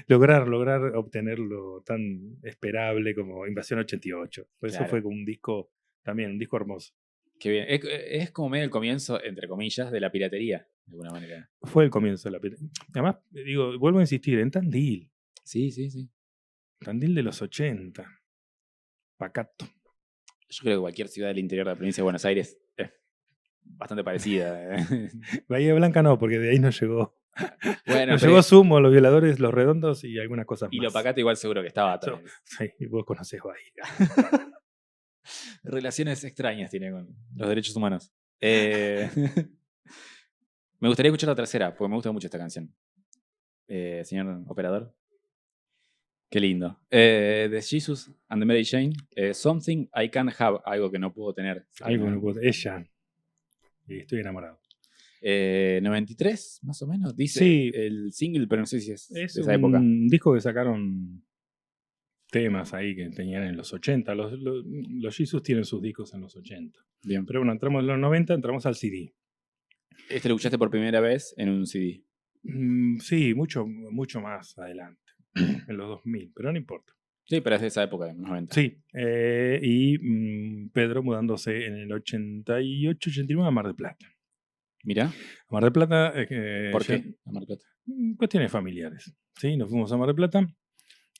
lograr obtenerlo tan esperable como Invasión 88. Claro. Eso fue como un disco hermoso. Qué bien. Es como medio el comienzo, entre comillas, de la piratería, de alguna manera. Fue el comienzo de la piratería. Además, digo, vuelvo a insistir, en Tandil. Sí. Tandil de los 80. Pacato. Yo creo que cualquier ciudad del interior de la provincia de Buenos Aires es bastante parecida. Bahía Blanca no, porque de ahí nos llegó. Bueno, nos llegó Sumo, Los Violadores, Los Redondos y algunas cosas más. Y lo Pacato igual seguro que estaba también. Sí, vos conocés Bahía. Relaciones extrañas tiene con los derechos humanos. Me gustaría escuchar la tercera, porque me gusta mucho esta canción. señor operador. Qué lindo. De Jesus and the Mary Jane, Something I Can't Have, algo que no puedo tener. Algo que no puedo. Ella. Y estoy enamorado. 93, más o menos, dice Sí. el single, pero no sé si es de Es esa época. un disco que sacaron temas ahí que tenían en los 80. Los Jesus tienen sus discos en los 80. Bien. Pero bueno, entramos en los 90, entramos al CD. Este lo escuchaste por primera vez en un CD. Sí, mucho más adelante. En los 2000, pero no importa. Sí, pero es de esa época, en los 90. Sí, y Pedro mudándose en el 88-89 a Mar del Plata. Mirá, A Mar del Plata... ¿por qué? A Mar del Plata. Cuestiones familiares. ¿Sí? Nos fuimos a Mar del Plata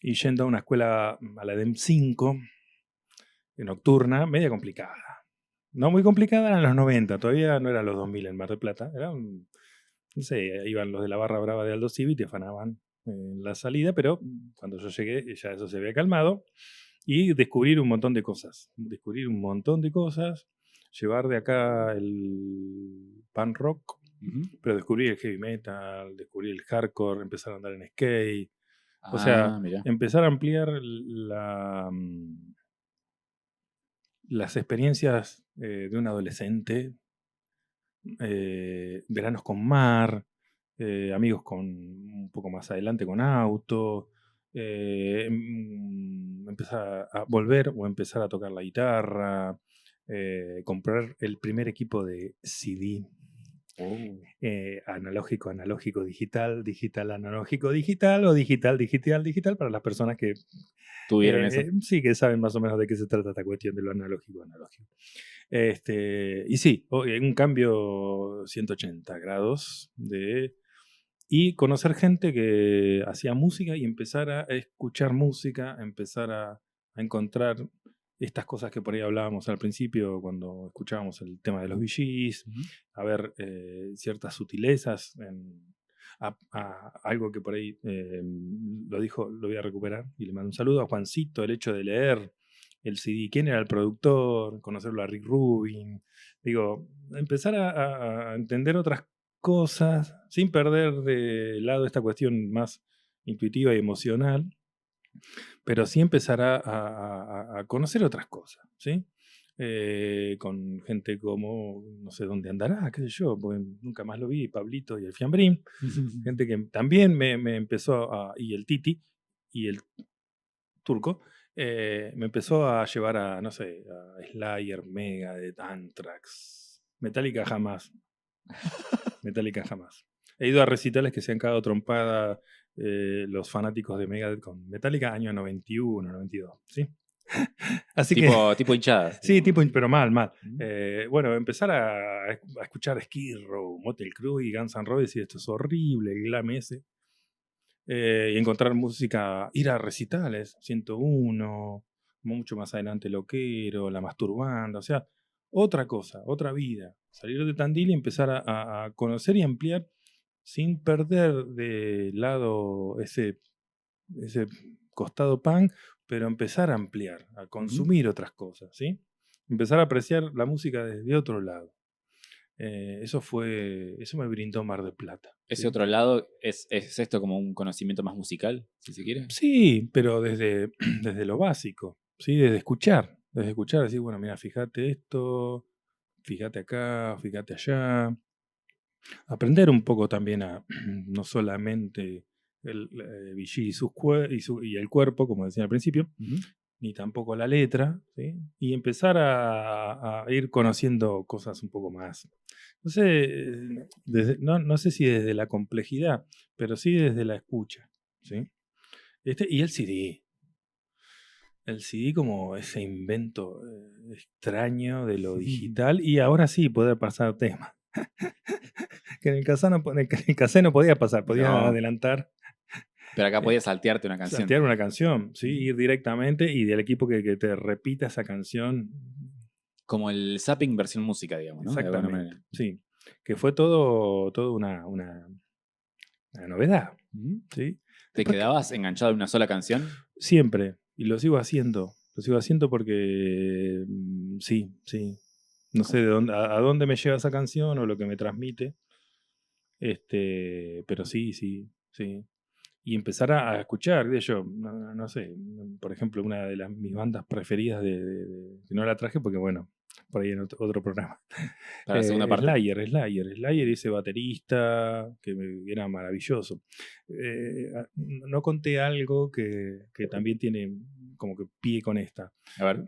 y yendo a una escuela, a la DEM 5, nocturna, media complicada. No muy complicada, eran los 90, todavía no eran los 2000 en Mar del Plata. Eran, no sé, iban los de la barra brava de Aldo Civi y te afanaban en la salida, pero cuando yo llegué ya eso se había calmado. Y descubrir un montón de cosas. Llevar de acá el punk rock, pero descubrir el heavy metal, descubrir el hardcore, empezar a andar en skate. O sea, mirá. empezar a ampliar las experiencias de un adolescente. Veranos con mar, amigos con un poco más adelante con auto. Empezar a volver o empezar a tocar la guitarra. Comprar el primer equipo de CD. Analógico, digital, analógico, digital o digital para las personas que ¿Tuvieron eso? Sí, que saben más o menos de qué se trata esta cuestión de lo analógico. Y sí, un cambio 180 grados y conocer gente que hacía música y empezar a escuchar música, empezar a encontrar estas cosas que por ahí hablábamos al principio cuando escuchábamos el tema de los Bee Gees, a ver ciertas sutilezas a algo que por ahí lo voy a recuperar y le mando un saludo a Juancito, el hecho de leer el CD, quién era el productor, conocerlo a Rick Rubin, digo, empezar a entender otras cosas sin perder de lado esta cuestión más intuitiva y emocional, pero sí empezar a conocer otras cosas, ¿sí? Con gente como, no sé dónde andará, qué sé yo, porque nunca más lo vi, Pablito y el Fiambrín, gente que también me empezó y el Titi y el Turco, me empezó a llevar a, no sé, a Slayer, Megadeth, Anthrax, Metallica jamás. He ido a recitales que se han cagado trompada los fanáticos de Megadeth con Metallica año 91, 92, ¿sí? Así tipo hinchadas. Sí, pero mal. Bueno, empezar a escuchar Skid Row, Motley Crue y Guns N' Roses, y esto es horrible, el glam ese. Y encontrar música, ir a recitales, 101, mucho más adelante Loquero, La Masturbanda, o sea, otra cosa, otra vida. Salir de Tandil y empezar a conocer y ampliar sin perder de lado ese costado punk, pero empezar a ampliar, a consumir otras cosas, ¿sí? Empezar a apreciar la música desde otro lado. Eso me brindó Mar del Plata. Ese ¿sí? otro lado, ¿es esto como un conocimiento más musical, si se quiere? Sí, pero desde lo básico, ¿sí? Desde escuchar, decir, bueno, mira, fíjate esto, fíjate acá, fíjate allá. Aprender un poco también a no solamente el Bee Gees y el cuerpo, como decía al principio, ni tampoco la letra, ¿sí? Y empezar a ir conociendo cosas un poco más. No sé, no sé si desde la complejidad, pero sí desde la escucha, ¿sí? Y el CD. El CD como ese invento extraño de lo digital, y ahora sí poder pasar temas. Que en el cassette no podía pasar, podía adelantar. Pero acá podías saltearte una canción. Saltear una canción, ¿sí? Ir directamente y del equipo que te repita esa canción. Como el zapping versión música, digamos, ¿no? Exactamente, sí. Que fue todo una novedad, ¿sí? ¿Te quedabas enganchado en una sola canción? Siempre, y lo sigo haciendo. Lo sigo haciendo porque sí. No sé a dónde me lleva esa canción o lo que me transmite. Pero sí. y empezar a escuchar, no sé, por ejemplo, una de mis bandas preferidas que no la traje porque, bueno, por ahí en otro programa. Para la segunda parte. Slayer, ese baterista que era maravilloso. No conté algo que también tiene como que pie con esta. A ver.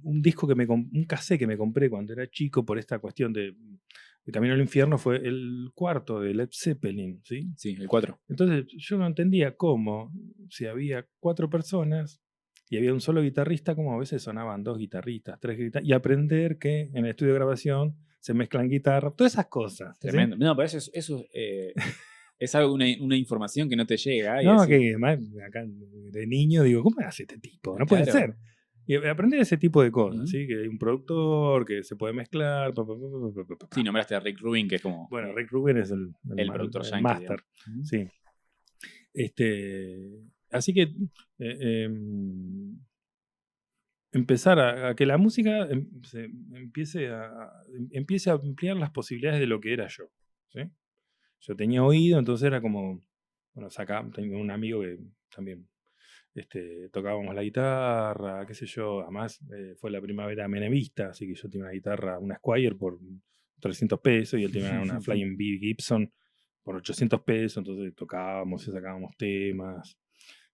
Un cassette que me compré cuando era chico por esta cuestión de Camino al Infierno fue el cuarto de Led Zeppelin, ¿sí? Sí, el 4. Entonces yo no entendía cómo, si había 4 personas y había un solo guitarrista, como a veces sonaban 2 guitarristas, 3 guitarristas, y aprender que en el estudio de grabación se mezclan guitarras, todas esas cosas. ¿sí? Tremendo. No, pero eso es algo, una información que no te llega. No, que además acá de niño digo, ¿cómo hace este tipo? No puede ser. Y aprender ese tipo de cosas, ¿sí? Que hay un productor, que se puede mezclar. Sí, nombraste a Rick Rubin, que es como... Bueno, Rick Rubin es el productor yankee, master. Sí. Así que empezar a que la música empiece a ampliar las posibilidades de lo que era yo. ¿sí? Yo tenía oído, entonces era como... Bueno, tengo un amigo que también... tocábamos la guitarra, qué sé yo, además fue la primavera menemista, así que yo tenía una guitarra, una Squier por 300 pesos y él tenía una Flying B Gibson por 800 pesos, entonces tocábamos y sacábamos temas,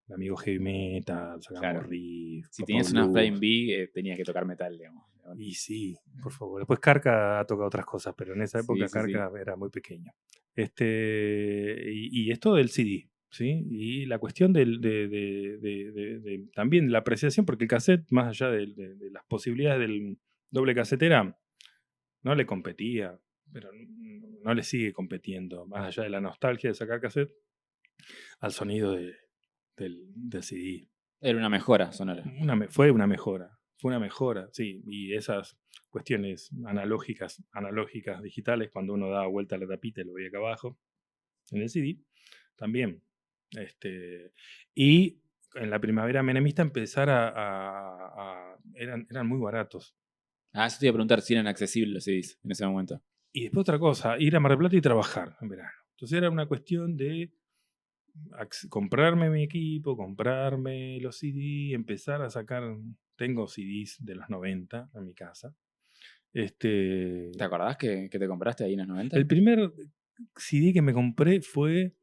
el amigo heavy metal, sacábamos riffs. Si tenías una Flying B, tenías que tocar metal, digamos. Y sí, por favor. Después Carca ha tocado otras cosas, pero en esa época Carca era muy pequeño. Y esto del CD. ¿Sí? Y la cuestión también la apreciación, porque el cassette, más allá de las posibilidades del doble casetera, no le competía, pero no le sigue competiendo, más allá de la nostalgia de sacar cassette, al sonido del CD. Era una mejora sonora. Fue una mejora, sí, y esas cuestiones analógicas, digitales, cuando uno da vuelta a la tapita y lo veía acá abajo, en el CD, también. Y en la primavera menemista empezar eran muy baratos. Eso te iba a preguntar si eran accesibles los CDs en ese momento. Y después otra cosa, ir a Mar del Plata y trabajar en verano. Entonces era una cuestión de comprarme mi equipo, comprarme los CDs, empezar a sacar... Tengo CDs de los 90 en mi casa. ¿Te acordás que te compraste ahí en los 90? El primer CD que me compré fue...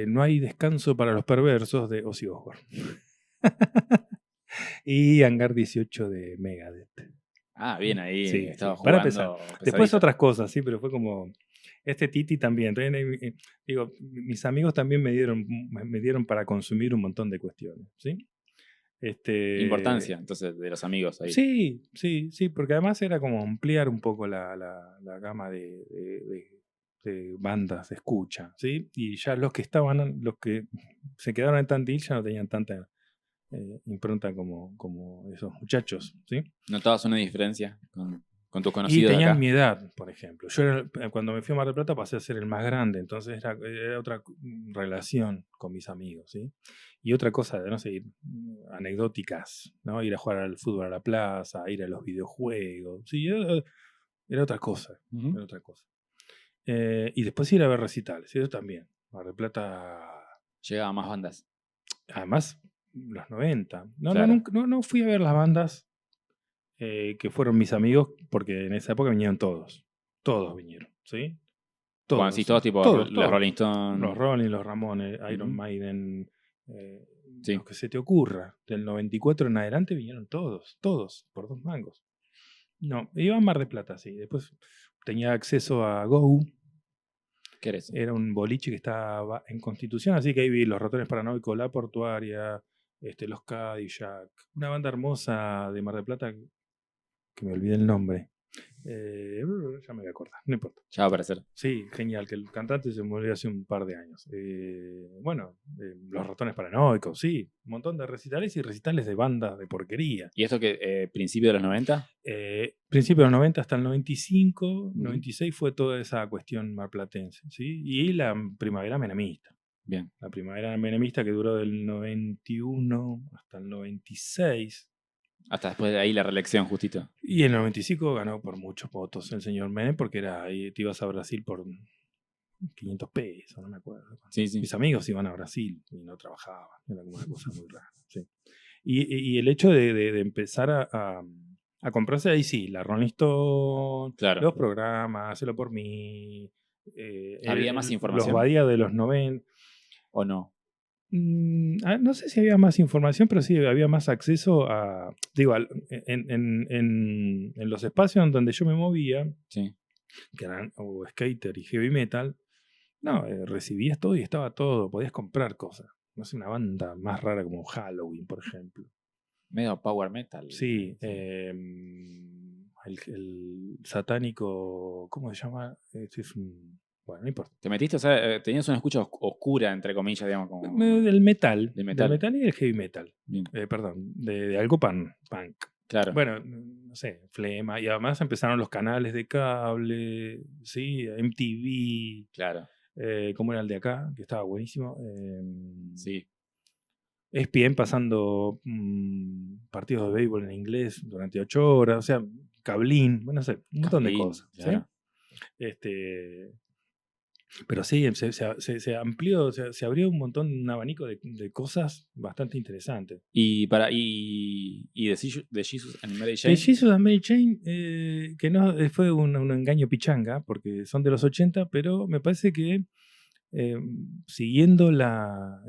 No hay descanso para los perversos de Ozzy Osbourne. Y Hangar 18 de Megadeth. Bien, ahí sí, estaba sí. jugando. Para empezar. Después otras cosas, sí, pero fue como... Titi también. Entonces, digo, mis amigos también me dieron para consumir un montón de cuestiones, ¿sí? Importancia, entonces, de los amigos ahí. Sí, porque además era como ampliar un poco la gama de bandas de escucha, ¿sí? Y ya los que se quedaron en Tandil ya no tenían tanta impronta como esos muchachos, ¿sí? ¿Notabas una diferencia con tus conocidos Y de tenían acá? mi edad, por ejemplo. Yo cuando me fui a Mar del Plata pasé a ser el más grande, entonces era otra relación con mis amigos, ¿sí? Y otra cosa, no sé, anecdóticas, ¿no? Ir a jugar al fútbol a la plaza, ir a los videojuegos, ¿sí? Era otra cosa, era otra cosa. Y después ir a ver recitales, eso también. Mar del Plata... Llegaba más bandas. Además, los 90. Claro. No fui a ver las bandas que fueron mis amigos, porque en esa época vinieron todos. Todos vinieron, ¿sí? Todos. Bueno, sí, todos tipo todos. los Rolling Stones. Los Rolling, los Ramones, Iron Maiden, sí. lo que se te ocurra. Del 94 en adelante vinieron todos, por 2 mangos. No, iba a Mar del Plata, sí. Después tenía acceso a Go. ¿Qué era eso? Era un boliche que estaba en Constitución, así que ahí vi los Ratones Paranoicos, La Portuaria, los Cadillac, una banda hermosa de Mar del Plata que me olvidé el nombre. Ya me voy a acordar, no importa. Ya va a aparecer. Sí, genial, que el cantante se murió hace un par de años. Los Ratones Paranoicos, sí, un montón de recitales y recitales de bandas de porquería. ¿Y esto que principio de los 90? Principio de los 90 hasta el 95, 96 fue toda esa cuestión marplatense, ¿sí? Y la primavera menemista. Bien. La primavera menemista que duró del 91 hasta el 96. Hasta después de ahí la reelección, justito. Y en el 95 ganó por muchos votos el señor Menem, porque te ibas a Brasil por 500 pesos, no me acuerdo. Sí, sí. Mis amigos iban a Brasil y no trabajaban, era como una cosa muy rara. Sí. Y el hecho de empezar a comprarse ahí sí, la Rolling Stone, Claro. los programas, Hacelo por mí, ¿Había más información? los Badía de los 90. ¿O no? No sé si había más información, pero sí había más acceso a. Digo, en los espacios en donde yo me movía, Sí. que eran o skater y heavy metal, no, recibías todo y estaba todo, podías comprar cosas. No sé, una banda más rara como Halloween, por ejemplo. Medio power metal. Sí, el satánico, ¿cómo se llama? Este es bueno, no importa. ¿Te metiste? O sea, tenías una escucha oscura, entre comillas, digamos. Como... Del metal. Del metal. Del metal y del heavy metal. Bien. Perdón, de algo punk. Claro. Bueno, no sé, flema. Y además empezaron los canales de cable, ¿sí? MTV. Claro. ¿Cómo era el de acá? Que estaba buenísimo. Sí. ESPN pasando partidos de béisbol en inglés durante 8 horas. O sea, Cablín, bueno, no sé, un montón de cosas. Claro. ¿Sí? Pero sí, se amplió, se abrió un montón, un abanico de cosas bastante interesantes. Y de Jesus and Mary Jane. De Jesus and Mary Jane, que no fue un engaño pichanga, porque son de los 80, pero me parece que siguiendo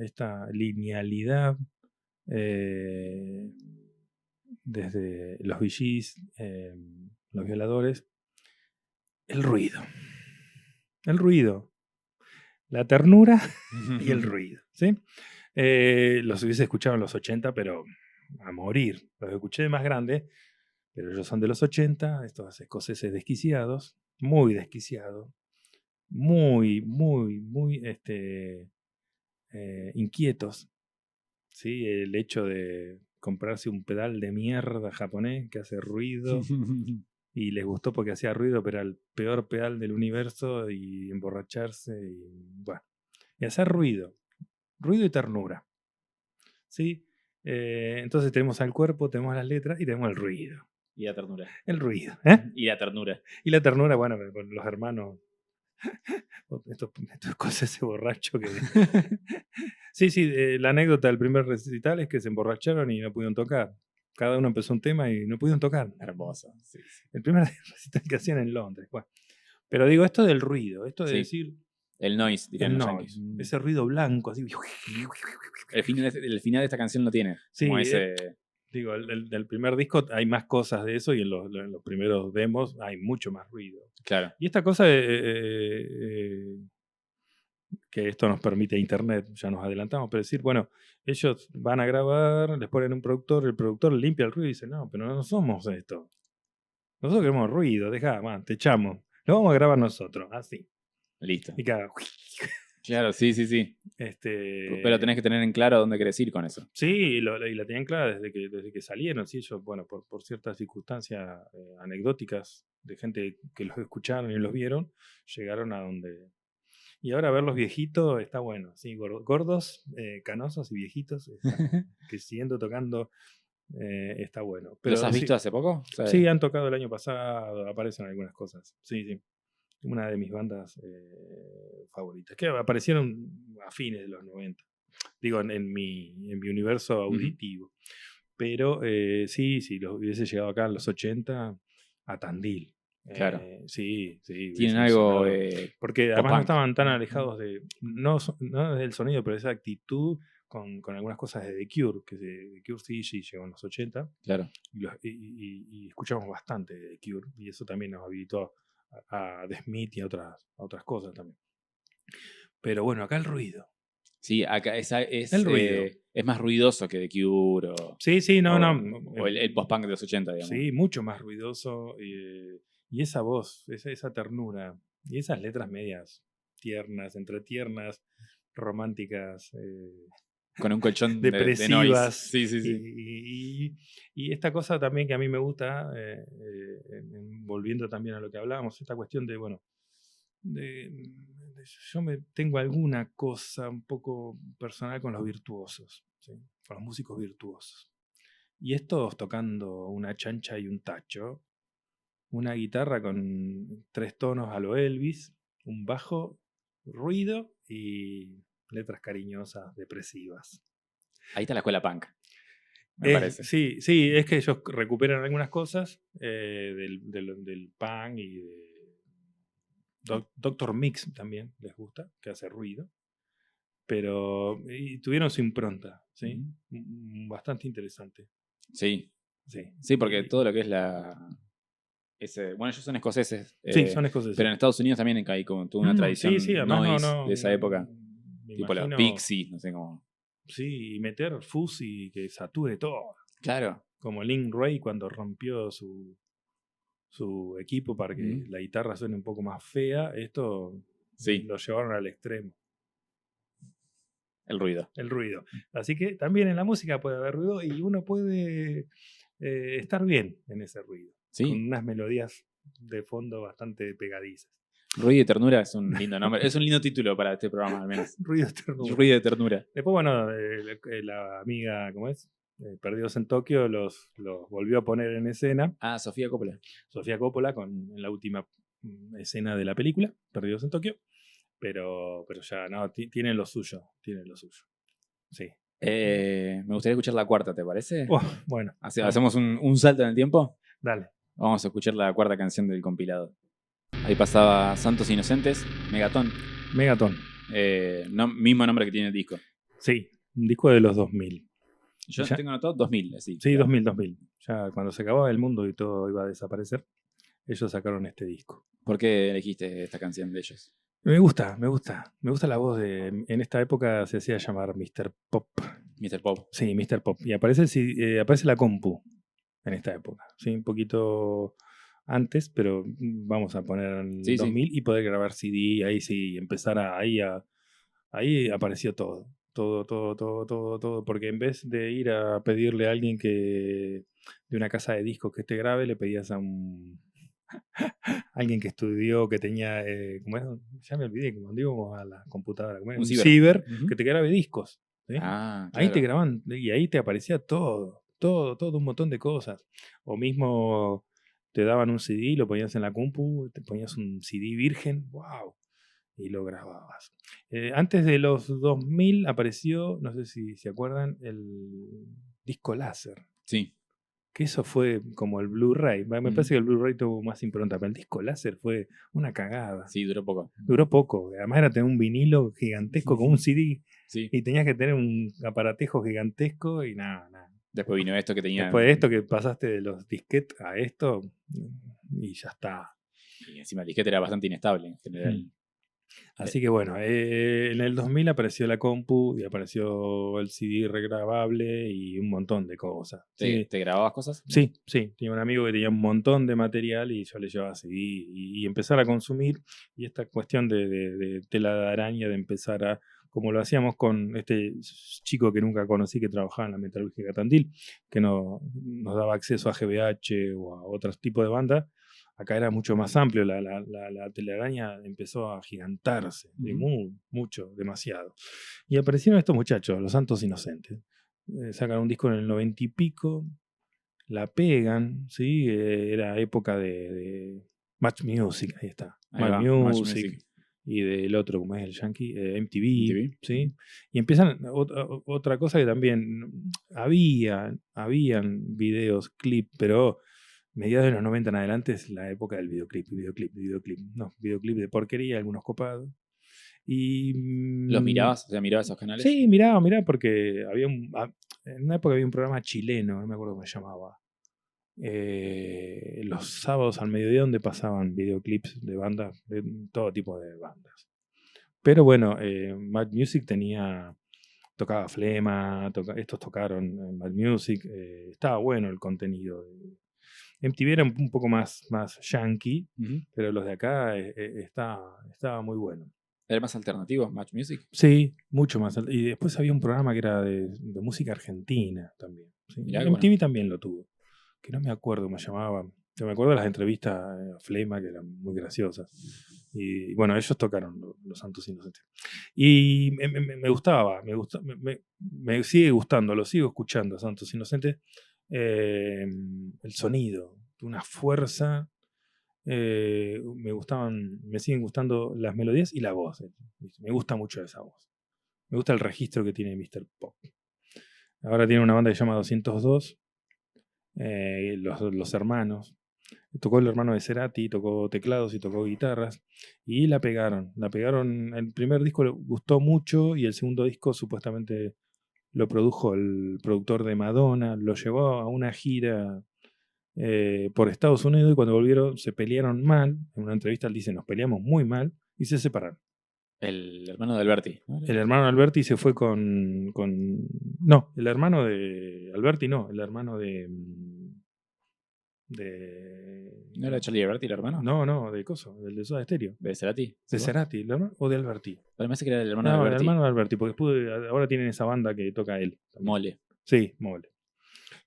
esta linealidad desde los Bee Gees, los Violadores, el ruido, la ternura y el ruido, ¿sí? Los hubiese escuchado en los 80, pero a morir. Los escuché de más grande, pero ellos son de los 80, estos escoceses desquiciados, muy desquiciados, muy inquietos. ¿Sí? El hecho de comprarse un pedal de mierda japonés que hace ruido y les gustó porque hacía ruido, pero era el peor pedal del universo, y emborracharse y hacer ruido y ternura, ¿sí? Entonces tenemos al cuerpo, tenemos las letras y tenemos el ruido. Y la ternura. El ruido, Y la ternura. Y la ternura, bueno, con los hermanos. Estos cosas, ese borracho que. Sí, la anécdota del primer recital es que se emborracharon y no pudieron tocar. Cada uno empezó un tema y no pudieron tocar. Hermoso. Sí. El primer recital que hacían en Londres. Bueno. Pero digo, esto del ruido, esto de decir. El noise, dirían los yankees. Ese ruido blanco, así. El final de esta canción lo tiene. Sí, como ese. Digo, del primer disco hay más cosas de eso, y en los primeros demos hay mucho más ruido. Claro. Y esta cosa que esto nos permite internet, ya nos adelantamos, pero decir, bueno, ellos van a grabar, les ponen un productor, el productor limpia el ruido y dice, no, pero no somos esto. Nosotros queremos ruido, te echamos. Lo vamos a grabar nosotros, así. Listo. Y cada... Claro, sí. Pero tenés que tener en claro dónde querés ir con eso. Sí, y la tenían clara desde que salieron. Sí, ellos, bueno, por ciertas circunstancias anecdóticas de gente que los escucharon y los vieron, llegaron a donde... Y ahora ver los viejitos está bueno, sí, gordos, canosos y viejitos, que siguiendo tocando está bueno. Pero, ¿Los has visto hace poco? Sí, han tocado el año pasado, aparecen algunas cosas. Sí. Una de mis bandas favoritas, que aparecieron a fines de los 90. Digo, en mi universo auditivo. Pero sí, los hubiese llegado acá en los 80, a Tandil. Claro. Sí. Tienen algo. Porque además no estaban tan alejados no del sonido, pero esa actitud con algunas cosas de The Cure, que The Cure sí llegó en los 80. Claro. Y escuchamos bastante de The Cure, y eso también nos habilitó a The Smith y a otras cosas también. Pero bueno, acá el ruido. Sí, acá es el ruido. Es más ruidoso que The Cure. Sí, no. O el post-punk de los 80, digamos. Sí, mucho más ruidoso. Y esa voz, esa ternura, y esas letras medias tiernas, entre tiernas, románticas. Con un colchón depresivas. De noise. Sí. Y esta cosa también que a mí me gusta, volviendo también a lo que hablábamos, esta cuestión de, bueno, yo tengo alguna cosa un poco personal con los virtuosos, ¿sí? Con los músicos virtuosos. Y estos tocando una chancha y un tacho, una guitarra con 3 tonos a lo Elvis, un bajo ruido y letras cariñosas, depresivas. Ahí está la escuela punk, me parece. Sí, es que ellos recuperan algunas cosas del punk y de Dr. Mix también les gusta, que hace ruido. Pero tuvieron su impronta, ¿sí? Bastante interesante. Sí. Sí, Sí, porque todo lo que es bueno, ellos son escoceses. Sí, son escoceses. Pero en Estados Unidos también hay como toda una tradición sí, además noise de esa época. me Tipo imagino, los Pixies, no sé cómo. Sí, y meter fuzzy que sature todo. Claro. Como Lin Ray cuando rompió su equipo para que la guitarra suene un poco más fea, esto lo llevaron al extremo. El ruido. Así que también en la música puede haber ruido y uno puede estar bien en ese ruido. Sí. Con unas melodías de fondo bastante pegadizas. Ruido y ternura es un lindo nombre. Es un lindo título para este programa, al menos. Ruido y ternura. Ruido de ternura. Después, bueno, la amiga, ¿cómo es? Perdidos en Tokio los volvió a poner en escena. Ah, Sofía Coppola. Sofía Coppola en la última escena de la película, Perdidos en Tokio. Pero ya, no, tienen lo suyo. Sí. Me gustaría escuchar la cuarta, ¿te parece? Bueno. ¿Hacemos un salto en el tiempo? Dale. Vamos a escuchar la cuarta canción del compilado. Ahí pasaba Santos Inocentes, Megaton. Mismo nombre que tiene el disco. Sí, un disco de los 2000. Yo tengo anotado 2000, así. Sí, 2000. Ya cuando se acababa el mundo y todo iba a desaparecer, ellos sacaron este disco. ¿Por qué elegiste esta canción de ellos? Me gusta la voz en esta época se hacía llamar Mr. Pop. Mr. Pop. Sí, Mr. Pop. Y aparece la compu en esta época. Sí, un poquito antes, pero vamos a poner en 2000 y poder grabar CD, ahí sí, empezar ahí apareció todo, porque en vez de ir a pedirle a alguien de una casa de discos que te grabe, le pedías a alguien que estudió, que tenía, ¿cómo es? Ya me olvidé, cuando íbamos a la computadora, ¿cómo es? Un ciber, que te grabe discos. ¿Sí? Ah, claro. Ahí te graban y ahí te aparecía todo, un montón de cosas. O mismo te daban un CD, lo ponías en la compu, te ponías un CD virgen, wow, y lo grababas. Antes de los 2000 apareció, no sé si se acuerdan, el disco láser. Sí. Que eso fue como el Blu-ray. Me parece que el Blu-ray tuvo más impronta, pero el disco láser fue una cagada. Sí, duró poco. Además era tener un vinilo gigantesco con un CD. Sí. Y tenías que tener un aparatejo gigantesco y nada. Después vino esto que tenía... Después de esto que pasaste de los disquetes a esto y ya está. Y encima el disquete era bastante inestable en general. Así que bueno, en el 2000 apareció la compu y apareció el CD regrabable y un montón de cosas. ¿Te grababas cosas? Sí. Tenía un amigo que tenía un montón de material y yo le llevaba CD y empezar a consumir. Y esta cuestión de tela de araña, de empezar como lo hacíamos con este chico que nunca conocí que trabajaba en la metalúrgica Tandil, que nos daba acceso a GBH o a otros tipos de bandas. Acá era mucho más amplio, la telaraña empezó a gigantarse, mucho, demasiado. Y aparecieron estos muchachos, los Santos Inocentes. Sacan un disco en el 90 y pico, la pegan, ¿sí? Era época de Match Music, ahí está. Match Music. Y del otro, como es el Yankee, MTV, ¿sí? Y empiezan otra cosa que también habían videos, clips, pero mediados de los 90 en adelante es la época del videoclip. No, videoclip de porquería, algunos copados. Y, ¿los mirabas? O sea, ¿mirabas esos canales? Sí, miraba porque en una época había un programa chileno, no me acuerdo cómo se llamaba. Los sábados al mediodía donde pasaban videoclips de bandas, de todo tipo de bandas. Pero bueno, Mad Music tocaba Flema, estos tocaron en Mad Music, estaba bueno el contenido. MTV era un poco más yankee, pero los de acá estaba muy bueno. ¿Era más alternativo, Match Music? Sí, mucho más. Y después había un programa que era de música argentina también. ¿Sí? MTV también lo tuvo. Que no me acuerdo cómo se llamaba. Me acuerdo de las entrevistas a Flema, que eran muy graciosas. Y bueno, ellos tocaron Los Santos Inocentes. Y me gustaba, me sigue gustando, lo sigo escuchando, Santos Inocentes. El sonido, una fuerza me siguen gustando las melodías y la voz. Me gusta mucho esa voz. Me gusta el registro que tiene Mr. Pop. Ahora tiene una banda que se llama 202, los hermanos. Tocó el hermano de Cerati, tocó teclados y tocó guitarras. Y la pegaron. El primer disco le gustó mucho y el segundo disco supuestamente lo produjo el productor de Madonna. Lo llevó a una gira por Estados Unidos y cuando volvieron se pelearon mal. En una entrevista él dice, nos peleamos muy mal y se separaron. El hermano de Alberti, ¿no? El hermano de Alberti se fue No, el hermano de Alberti no, el hermano de... ¿No era Charlie Alberti el hermano? No, de Coso, del de Soda Stereo. ¿De Cerati? ¿De Cerati, el hermano? ¿O de Alberti? Pero me parece que era el hermano de No, el Alberti. hermano de Alberti, porque ahora tienen esa banda que toca él. también. Mole. Sí, Mole.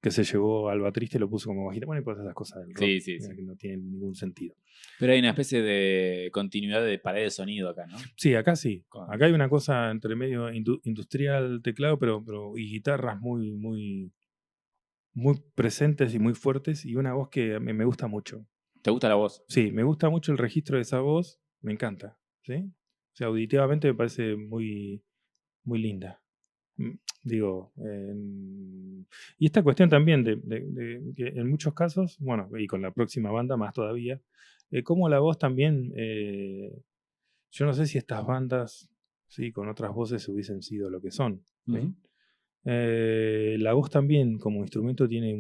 Que se llevó al baterista y lo puso como bajita. Bueno, y pues esas cosas del rock. Sí. Que no tienen ningún sentido. Pero hay una especie de continuidad de pared de sonido acá, ¿no? Sí, acá sí. Acá hay una cosa entre medio industrial, teclado, pero y guitarras muy, muy, muy presentes y muy fuertes y una voz que me gusta mucho. ¿Te gusta la voz? Sí, me gusta mucho el registro de esa voz, me encanta, ¿sí? O sea, auditivamente me parece muy, muy linda. Digo, y esta cuestión también de que en muchos casos, bueno, y con la próxima banda más todavía, como la voz también, yo no sé si estas bandas, sí, con otras voces hubiesen sido lo que son. ¿Sí? La voz también como instrumento tiene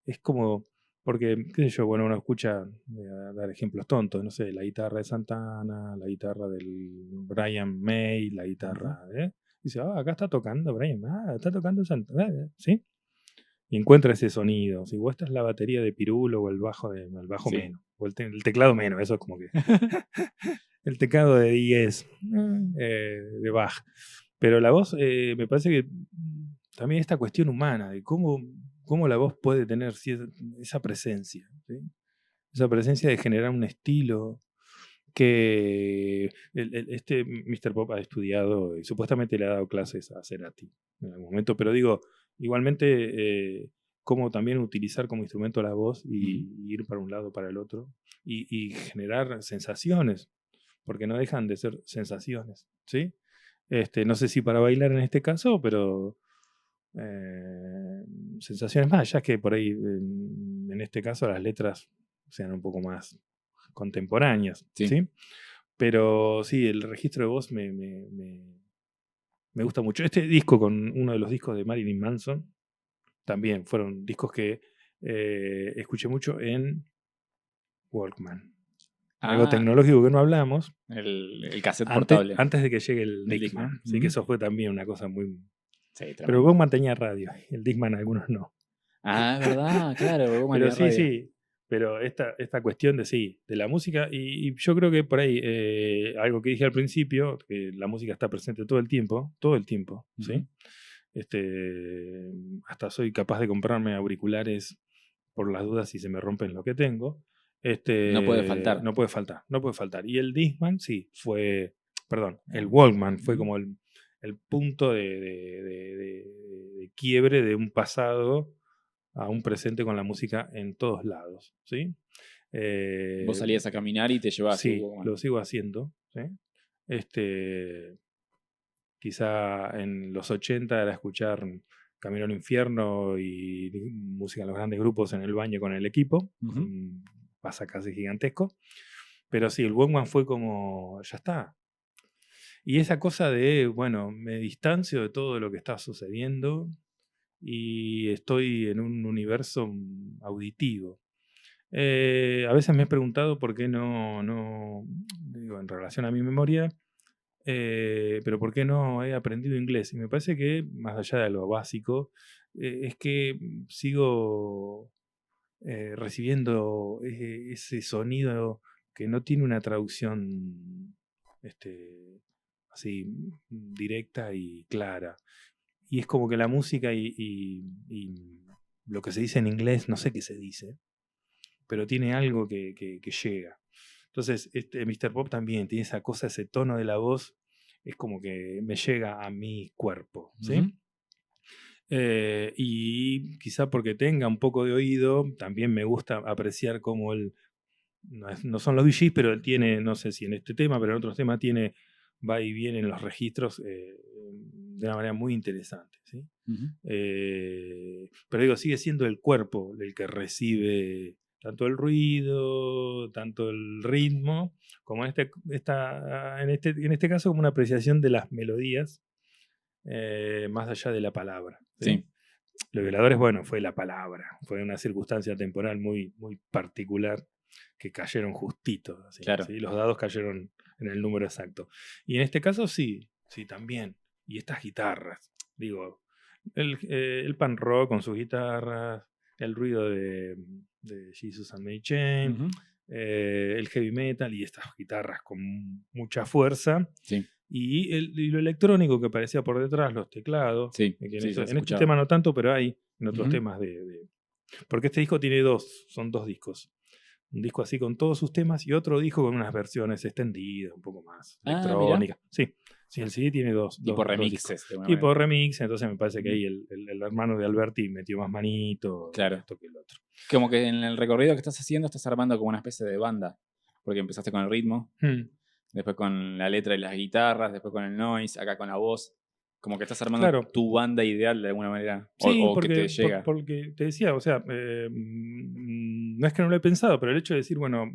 es como, porque, qué sé yo, bueno, uno escucha, voy a dar ejemplos tontos, no sé, la guitarra de Santana, la guitarra del Brian May, la guitarra, dice, acá está tocando Brian, está tocando Santana, ¿sí? Y encuentra ese sonido, ¿sí? O esta es la batería de Pirulo o el bajo Sí. menos, o el teclado menos, eso es como que... el teclado de 10, de Bach. Pero la voz, me parece que también esta cuestión humana, de cómo la voz puede tener esa presencia, ¿sí? Esa presencia de generar un estilo que este Mr. Pop ha estudiado y supuestamente le ha dado clases a Cerati en algún momento, pero digo, igualmente cómo también utilizar como instrumento la voz y ir para un lado, para el otro, y generar sensaciones, porque no dejan de ser sensaciones, ¿sí? No sé si para bailar en este caso, pero sensaciones más, ya que por ahí en este caso las letras sean un poco más contemporáneas, ¿sí? Pero sí, el registro de voz me gusta mucho. Este disco con uno de los discos de Marilyn Manson también fueron discos que escuché mucho en Walkman. Algo tecnológico que no hablamos. El cassette portable. Antes de que llegue el Discman. Sí, que eso fue también una cosa muy... Sí, pero Walkman tenía radio, el Discman algunos no. Es verdad, claro. Walkman pero tenía radio. Sí. Pero esta cuestión de la música, y yo creo que por ahí, algo que dije al principio, que la música está presente todo el tiempo, ¿sí? Hasta soy capaz de comprarme auriculares por las dudas si se me rompen lo que tengo. No puede faltar. No puede faltar. Y el Discman, sí, el Walkman fue como el punto de quiebre de un pasado a un presente con la música en todos lados, ¿sí? Vos salías a caminar y te llevabas. Sí, lo sigo haciendo, ¿sí? Quizá en los 80 era escuchar Camino al Infierno y música en los grandes grupos en el baño con el equipo, pasa casi gigantesco, pero sí, el Walkman fue como, ya está. Y esa cosa de, bueno, me distancio de todo lo que está sucediendo y estoy en un universo auditivo. A veces me he preguntado por qué no digo, en relación a mi memoria, pero por qué no he aprendido inglés. Y me parece que, más allá de lo básico, es que sigo recibiendo ese sonido que no tiene una traducción así directa y clara. Y es como que la música y lo que se dice en inglés, no sé qué se dice, pero tiene algo que llega. Entonces, Mr. Pop también tiene esa cosa, ese tono de la voz, es como que me llega a mi cuerpo, ¿sí? Y quizá porque tenga un poco de oído, también me gusta apreciar cómo él no son los Bee Gees, pero él tiene, no sé si en este tema, pero en otros temas va y viene en los registros de una manera muy interesante, ¿sí? Pero digo, sigue siendo el cuerpo el que recibe tanto el ruido, tanto el ritmo, como en este caso como una apreciación de las melodías más allá de la palabra, ¿sí? Sí. Los Violadores, bueno, fue la palabra, fue una circunstancia temporal muy, muy particular que cayeron justitos, ¿sí? Claro. ¿Sí? Los dados cayeron en el número exacto. Y en este caso sí también. Y estas guitarras, digo, el pan rock con sus guitarras, el ruido de Jesus and Mary Chain, el heavy metal y estas guitarras con mucha fuerza. Sí. Y lo electrónico que aparecía por detrás, los teclados. Sí, Que sí, en este tema no tanto, pero hay en otros temas porque este disco tiene son dos discos. Un disco así con todos sus temas y otro disco con unas versiones extendidas, un poco más electrónicas. Sí, el CD tiene dos. Tipo remixes. Tipo remix, entonces me parece que ahí el hermano de Alberti metió más manito. Claro. Esto que el otro. Como que en el recorrido que estás haciendo estás armando como una especie de banda. Porque empezaste con el ritmo, después con la letra y las guitarras, después con el noise, acá con la voz. Como que estás armando tu banda ideal de alguna manera. Sí, o porque, que te llega. Porque te decía, o sea, no es que no lo he pensado, pero el hecho de decir, bueno,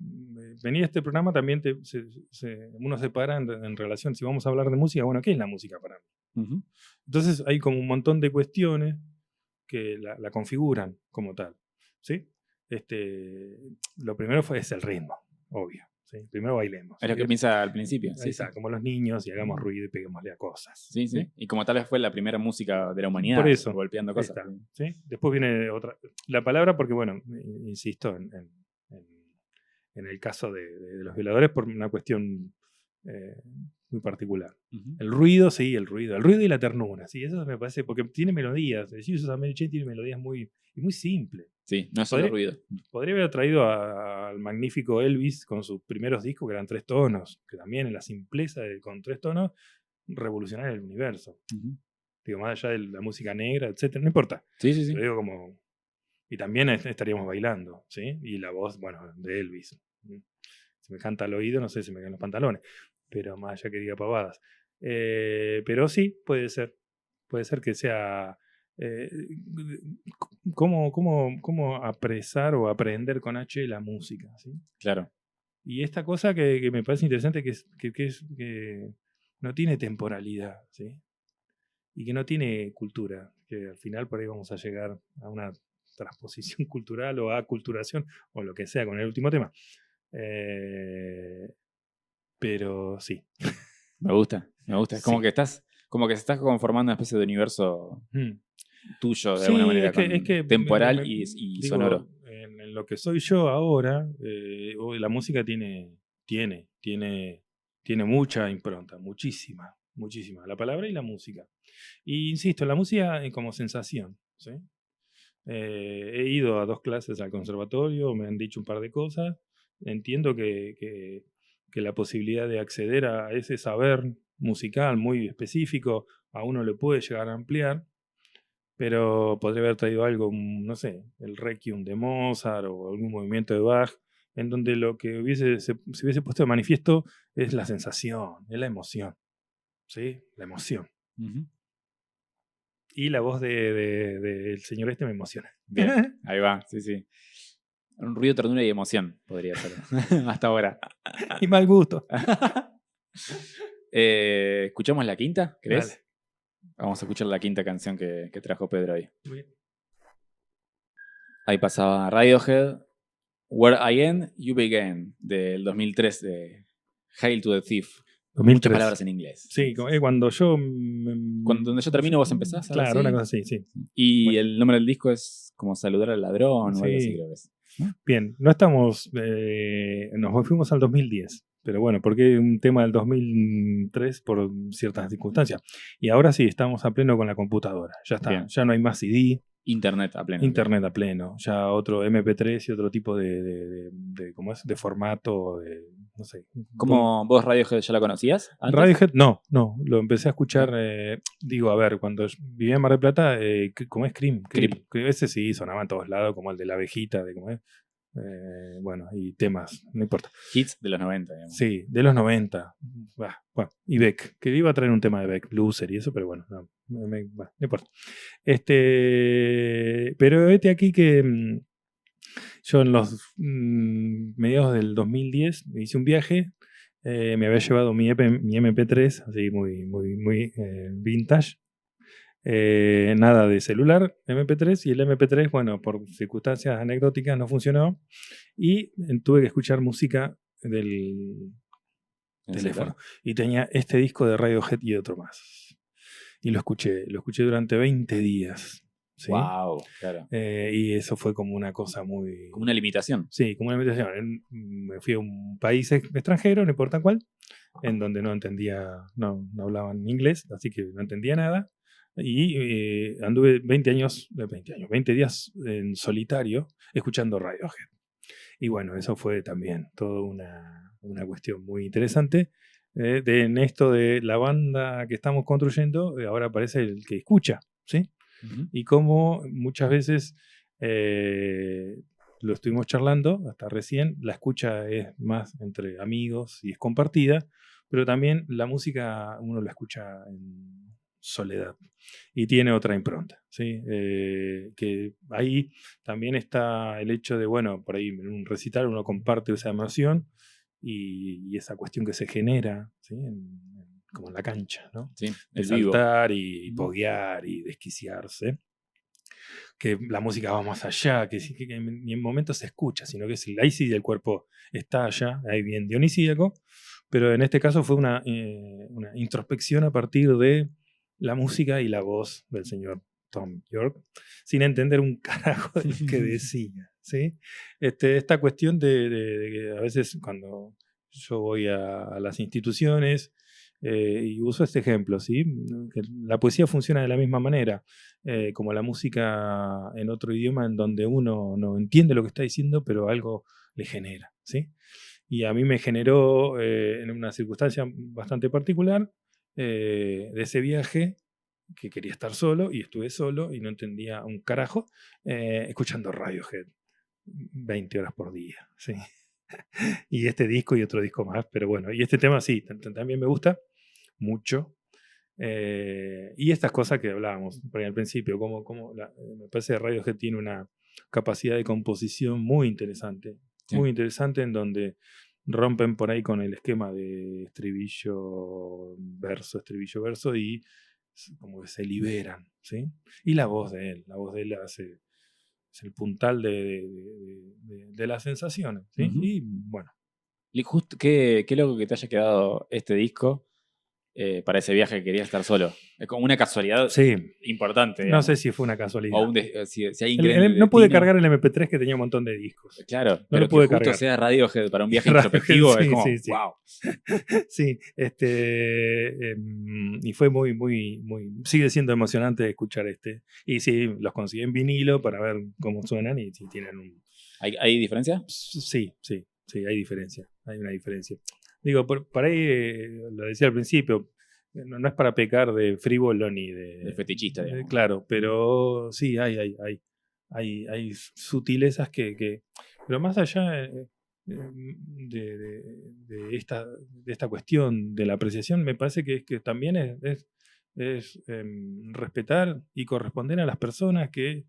venir a este programa también uno se para en relación, si vamos a hablar de música, bueno, ¿qué es la música para mí? Entonces hay como un montón de cuestiones que la configuran como tal, ¿sí? Lo primero es el ritmo, obvio. ¿Sí? Primero bailemos. Es lo que piensa al principio. Ahí está, como los niños, y hagamos ruido y peguémosle a cosas. Sí. Y como tal vez fue la primera música de la humanidad. Por eso. Golpeando cosas. ¿Sí? Después viene otra. La palabra, porque bueno, insisto, en el caso de los Violadores, por una cuestión muy particular. El ruido, sí, el ruido y la ternura. Sí, eso me parece, porque tiene melodías. Jesus and Mary Chain tiene melodías muy simples. Sí, no es solo ruido. Podría haber traído al magnífico Elvis con sus primeros discos, que eran 3 tonos, que también en la simpleza con 3 tonos revolucionaron el universo. Digo, más allá de la música negra, etcétera, no importa. Sí. Lo digo como... Y también estaríamos bailando, ¿sí? Y la voz, bueno, de Elvis. Se me canta al oído, no sé si me caen los pantalones, pero más allá que diga pavadas. Pero sí, puede ser. Puede ser que sea... ¿Cómo apresar o aprender con H la música? ¿Sí? Claro. Y esta cosa que me parece interesante, que no tiene temporalidad, ¿sí? Y que no tiene cultura, que al final por ahí vamos a llegar a una transposición cultural o aculturación o lo que sea con el último tema. Pero sí. Me gusta. Es como que se está conformando una especie de universo tuyo de alguna manera, temporal y digo, sonoro. En lo que soy yo ahora, la música tiene mucha impronta, muchísima. La palabra y la música. Y insisto, la música como sensación, ¿sí? He ido a 2 clases al conservatorio, me han dicho un par de cosas. Entiendo que la posibilidad de acceder a ese saber musical muy específico a uno le puede llegar a ampliar, pero podría haber traído algo, no sé, el Requiem de Mozart o algún movimiento de Bach, en donde lo que se hubiese puesto de manifiesto es la sensación, es la emoción, ¿sí? La emoción. Y la voz del señor me emociona. Bien, ahí va, sí. Un ruido, ternura y emoción podría ser. Hasta ahora. Y mal gusto. ¿Escuchamos la quinta? ¿Crees? Dale. Vamos a escuchar la quinta canción que trajo Pedro ahí. Bien. Ahí pasaba Radiohead, Where I End, You Began, del 2003, de Hail to the Thief. 2003. Muchas palabras en inglés. Sí, cuando yo... Cuando yo termino, vos empezás. Claro, una cosa así, sí. Y bueno, el nombre del disco es como Saludar al Ladrón o algo así, creo que es. Bien, no estamos... nos fuimos al 2010. Pero bueno, porque un tema del 2003 por ciertas circunstancias. Y ahora sí, estamos a pleno con la computadora. Ya está, bien. Ya no hay más CD. Internet a pleno. Internet a pleno. Ya otro MP3 y otro tipo ¿cómo es? De formato, no sé. ¿Cómo vos Radiohead ya la conocías antes? Radiohead, no. Lo empecé a escuchar, cuando vivía en Mar del Plata, ¿cómo es? Creep. Ese sí, sonaba en todos lados, como el de la abejita, ¿cómo es? Bueno, y temas, no importa. Hits de los 90, digamos. Sí, de los 90. Bueno, y Beck, que iba a traer un tema de Beck, Loser y eso, pero bueno, no importa. Pero aquí que yo en los mediados del 2010 hice un viaje, me había llevado mi MP3, así muy vintage. Nada de celular, MP3, y el MP3, bueno, por circunstancias anecdóticas no funcionó y tuve que escuchar música del teléfono. Y tenía este disco de Radiohead y otro más. Y lo escuché durante 20 días. ¿Sí? Wow, claro. Y eso fue como una cosa muy... Como una limitación. Sí, como una limitación. Me fui a un país extranjero, no importa cuál, en donde no entendía, no hablaban inglés, así que no entendía nada. Y anduve 20 días en solitario escuchando Radiohead. Y bueno, eso fue también toda una cuestión muy interesante. En esto de la banda que estamos construyendo, ahora aparece el que escucha, ¿sí? Uh-huh. Y como muchas veces lo estuvimos charlando hasta recién, la escucha es más entre amigos y es compartida, pero también la música uno la escucha en soledad y tiene otra impronta, ¿sí? Que ahí también está el hecho de, bueno, por ahí en un recital uno comparte esa emoción y esa cuestión que se genera, ¿sí? Como en la cancha, ¿no? Sí, de saltar y poguear y desquiciarse. Que la música va más allá, que ni en momentos se escucha, sino que ahí sí el cuerpo está allá, ahí bien dionisíaco, pero en este caso fue una introspección a partir de la música y la voz del señor Thom Yorke, sin entender un carajo de lo que decía, ¿sí? Esta cuestión de que a veces cuando yo voy a las instituciones y uso este ejemplo, ¿sí? Que la poesía funciona de la misma manera, como la música en otro idioma en donde uno no entiende lo que está diciendo, pero algo le genera, ¿sí? Y a mí me generó en una circunstancia bastante particular de ese viaje, que quería estar solo y estuve solo y no entendía un carajo, escuchando Radiohead 20 horas por día, ¿sí? Y este disco y otro disco más, pero bueno, y este tema sí, también me gusta mucho. Y estas cosas que hablábamos por ahí al principio, me parece que Radiohead tiene una capacidad de composición muy interesante, sí. Muy interesante, en donde rompen por ahí con el esquema de estribillo, verso y como que se liberan, ¿sí? Y la voz de él es el puntal de las sensaciones, ¿sí? Uh-huh. Y bueno. Y justo, qué loco que te haya quedado este disco para ese viaje que querías estar solo. Es como una casualidad importante. Digamos. No sé si fue una casualidad. O si hay no pude cargar el MP3 que tenía un montón de discos. Claro, no pero lo pude que justo cargar. sea Radiohead para un viaje introspectivo es como, sí. wow. Sí, y fue muy, sigue siendo emocionante escuchar Y sí, los conseguí en vinilo para ver cómo suenan y si tienen un... ¿Hay diferencia? Sí, hay diferencia. Hay una diferencia. Digo, por ahí, lo decía al principio, no es para pecar de frívolo ni de fetichista, digamos. Claro, pero sí, hay sutilezas que pero más allá de esta cuestión de la apreciación, me parece que también es respetar y corresponder a las personas que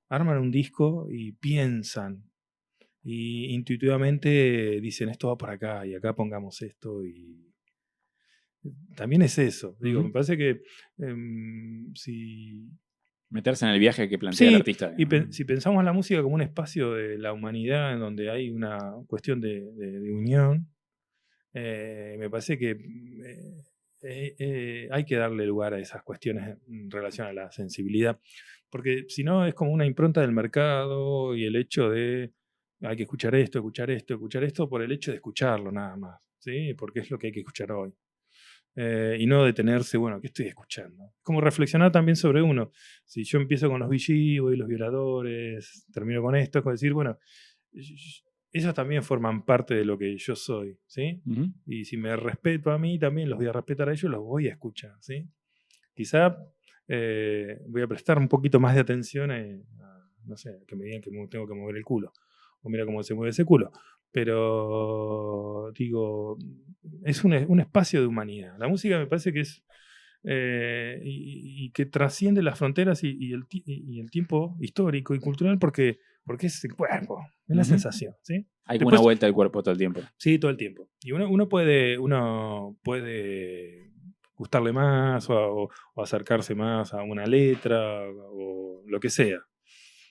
arman un disco y piensan y intuitivamente dicen esto va por acá y acá pongamos esto, y también es eso. Digo, me parece que si meterse en el viaje que plantea el artista. Y si pensamos en la música como un espacio de la humanidad en donde hay una cuestión de unión, me parece que hay que darle lugar a esas cuestiones en relación a la sensibilidad, porque si no es como una impronta del mercado y el hecho de hay que escuchar esto por el hecho de escucharlo nada más, ¿sí? Porque es lo que hay que escuchar hoy. Y no detenerse, bueno, ¿qué estoy escuchando? Como reflexionar también sobre uno. Si yo empiezo con los villivos y los violadores, termino con esto, es como decir, bueno, ellos también forman parte de lo que yo soy, ¿sí? Uh-huh. Y si me respeto a mí, también los voy a respetar a ellos, los voy a escuchar, ¿sí? Quizá voy a prestar un poquito más de atención no sé, que me digan que tengo que mover el culo. o mira cómo se mueve ese culo. Pero, digo, es un espacio de humanidad. La música me parece que es... y que trasciende las fronteras y el tiempo histórico y cultural porque es el cuerpo, es la sensación, ¿sí? Hay como una vuelta del cuerpo todo el tiempo. Sí, todo el tiempo. Y uno puede gustarle más o acercarse más a una letra o lo que sea.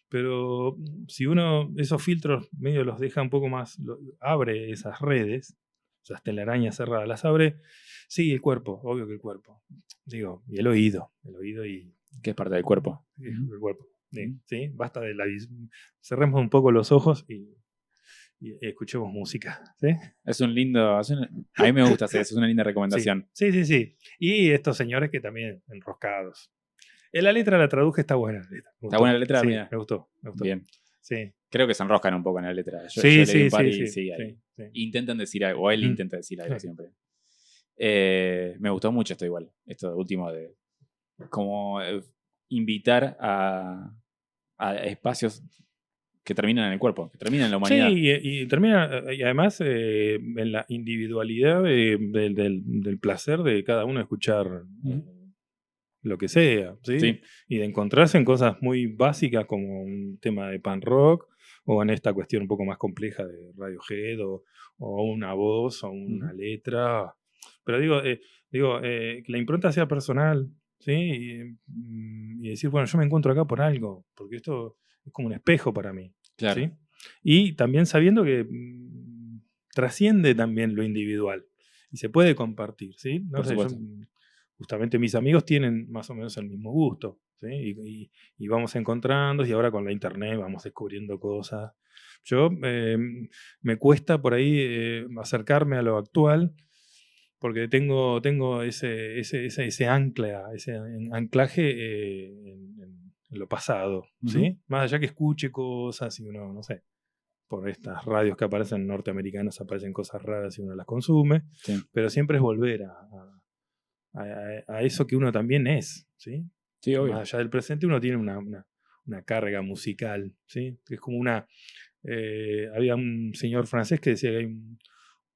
Pero si uno esos filtros medio los deja un poco más, abre esas redes, esas telarañas cerradas, las abre, sí, el cuerpo, obvio que el cuerpo. Digo, y el oído y... Que es parte del cuerpo. El cuerpo, ¿sí? Basta de cerremos un poco los ojos y escuchemos música, ¿sí? Es un lindo... a mí me gusta hacer eso, es una linda recomendación. Sí. Y estos señores que también enroscados. La letra la traduje, está buena la letra. ¿Está buena la letra? Sí, Mira. me gustó. Bien. Sí. Creo que se enroscan un poco en la letra. Yo Sí. leí un par y sí. Intentan decir algo, o él intenta decir algo siempre. Me gustó mucho esto igual, esto último de como invitar a espacios que terminan en el cuerpo, que terminan en la humanidad. Sí, y termina, y además en la individualidad del placer de cada uno escuchar lo que sea, ¿sí? Sí. Y de encontrarse en cosas muy básicas como un tema de punk rock o en esta cuestión un poco más compleja de Radiohead o una voz o una letra. Pero digo, que la impronta sea personal, ¿sí? Y decir, bueno, yo me encuentro acá por algo, porque esto es como un espejo para mí. Claro. ¿Sí? Y también sabiendo que trasciende también lo individual y se puede compartir, ¿sí? No Por sé, supuesto. justamente mis amigos tienen más o menos el mismo gusto, ¿sí? Y vamos encontrando y ahora con la internet vamos descubriendo cosas. Yo me cuesta por ahí acercarme a lo actual porque tengo ese anclaje en lo pasado, ¿sí? Más allá que escuche cosas y uno, no sé, por estas radios que aparecen norteamericanas aparecen cosas raras y uno las consume, Sí. pero siempre es volver a eso que uno también es, ¿sí? Sí, obvio. Más allá del presente uno tiene una carga musical, ¿sí? Que es como había un señor francés que decía que hay un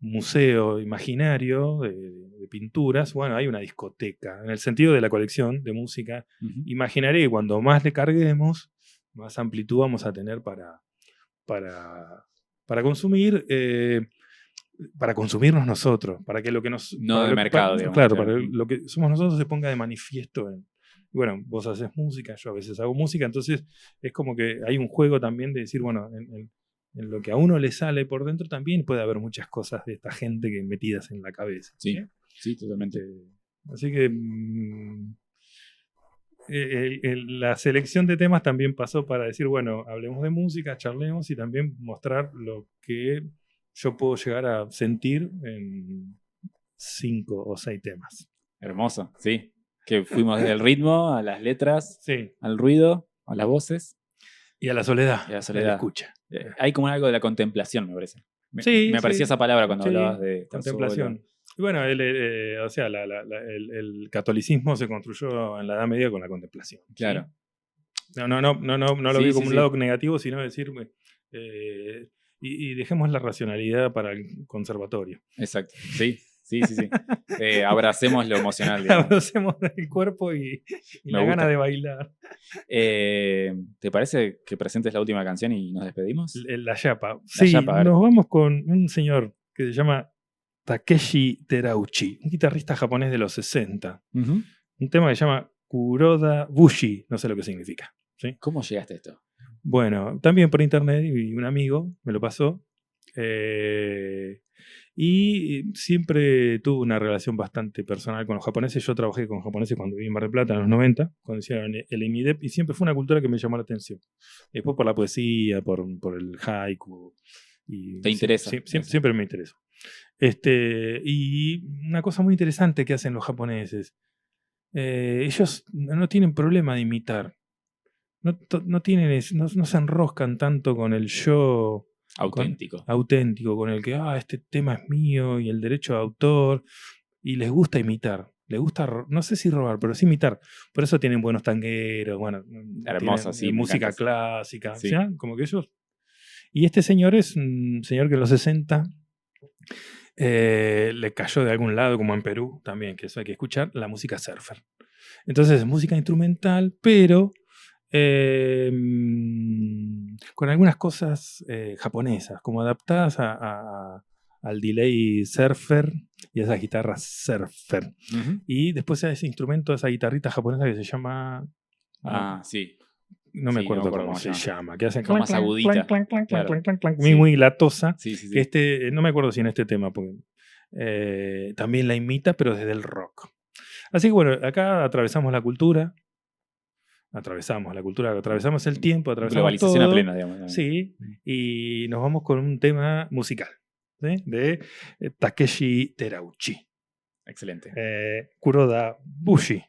museo imaginario de pinturas. Bueno, hay una discoteca, en el sentido de la colección de música imaginaria, y cuando más le carguemos, más amplitud vamos a tener para consumir, para consumirnos nosotros, para que lo que nos... No de mercado, digamos. Claro, para que lo que somos nosotros se ponga de manifiesto bueno, vos haces música, yo a veces hago música, entonces es como que hay un juego también de decir, bueno, en lo que a uno le sale por dentro también puede haber muchas cosas de esta gente que metidas en la cabeza. Sí, totalmente. Así que la selección de temas también pasó para decir, bueno, hablemos de música, charlemos y también mostrar lo que yo puedo llegar a sentir en 5 o 6 temas. Hermoso, sí. Que fuimos del ritmo a las letras, sí, al ruido, a las voces. Y a la soledad. Y a la soledad. A la escucha. Hay como algo de la contemplación, me parece. Me parecía esa palabra cuando hablabas de contemplación. Y bueno, o sea, el catolicismo se construyó en la Edad Media con la contemplación. Claro. ¿Sí? No lo vi como un lado negativo, sino decir, y dejemos la racionalidad para el conservatorio. Exacto, sí. Abracemos lo emocional. Abracemos el cuerpo y la gana de bailar. ¿Te parece que presentes la última canción y nos despedimos? La Yapa. Sí, nos vamos con un señor que se llama Takeshi Terauchi, un guitarrista japonés de los 60. Un tema que se llama Kuroda Bushi, no sé lo que significa. ¿Sí? ¿Cómo llegaste a esto? Bueno, también por internet, y un amigo me lo pasó. Y siempre tuve una relación bastante personal con los japoneses. Yo trabajé con japoneses cuando viví en Mar del Plata en los 90, cuando hicieron el ENIDEP, y siempre fue una cultura que me llamó la atención. Después por la poesía, por el haiku. ¿Te interesa? Siempre me interesó. Y una cosa muy interesante que hacen los japoneses, ellos no tienen problema de imitar. No se enroscan tanto con el yo auténtico, con el que este tema es mío y el derecho de autor, y les gusta imitar, les gusta, no sé si robar, pero sí imitar. Por eso tienen buenos tangueros, bueno, hermoso, sí, música clásica, sí. ¿sí? Como que ellos, Y este señor es un señor que en los 60 le cayó de algún lado, como en Perú también, que eso hay que escuchar, la música surfer. Entonces es música instrumental, pero con algunas cosas japonesas, como adaptadas al delay surfer y a esas guitarras surfer. Y después a ese instrumento, a esa guitarrita japonesa que se llama... sí. No me acuerdo cómo se llama. Que hacen más agudita. Muy latosa. Sí. Que no me acuerdo si en este tema, porque también la imita, pero desde el rock. Así que bueno, acá atravesamos la cultura. Atravesamos el tiempo, atravesamos globalización todo. a plena, digamos. Sí, y nos vamos con un tema musical, ¿sí? De Takeshi Terauchi. Excelente. Kuroda Bushi.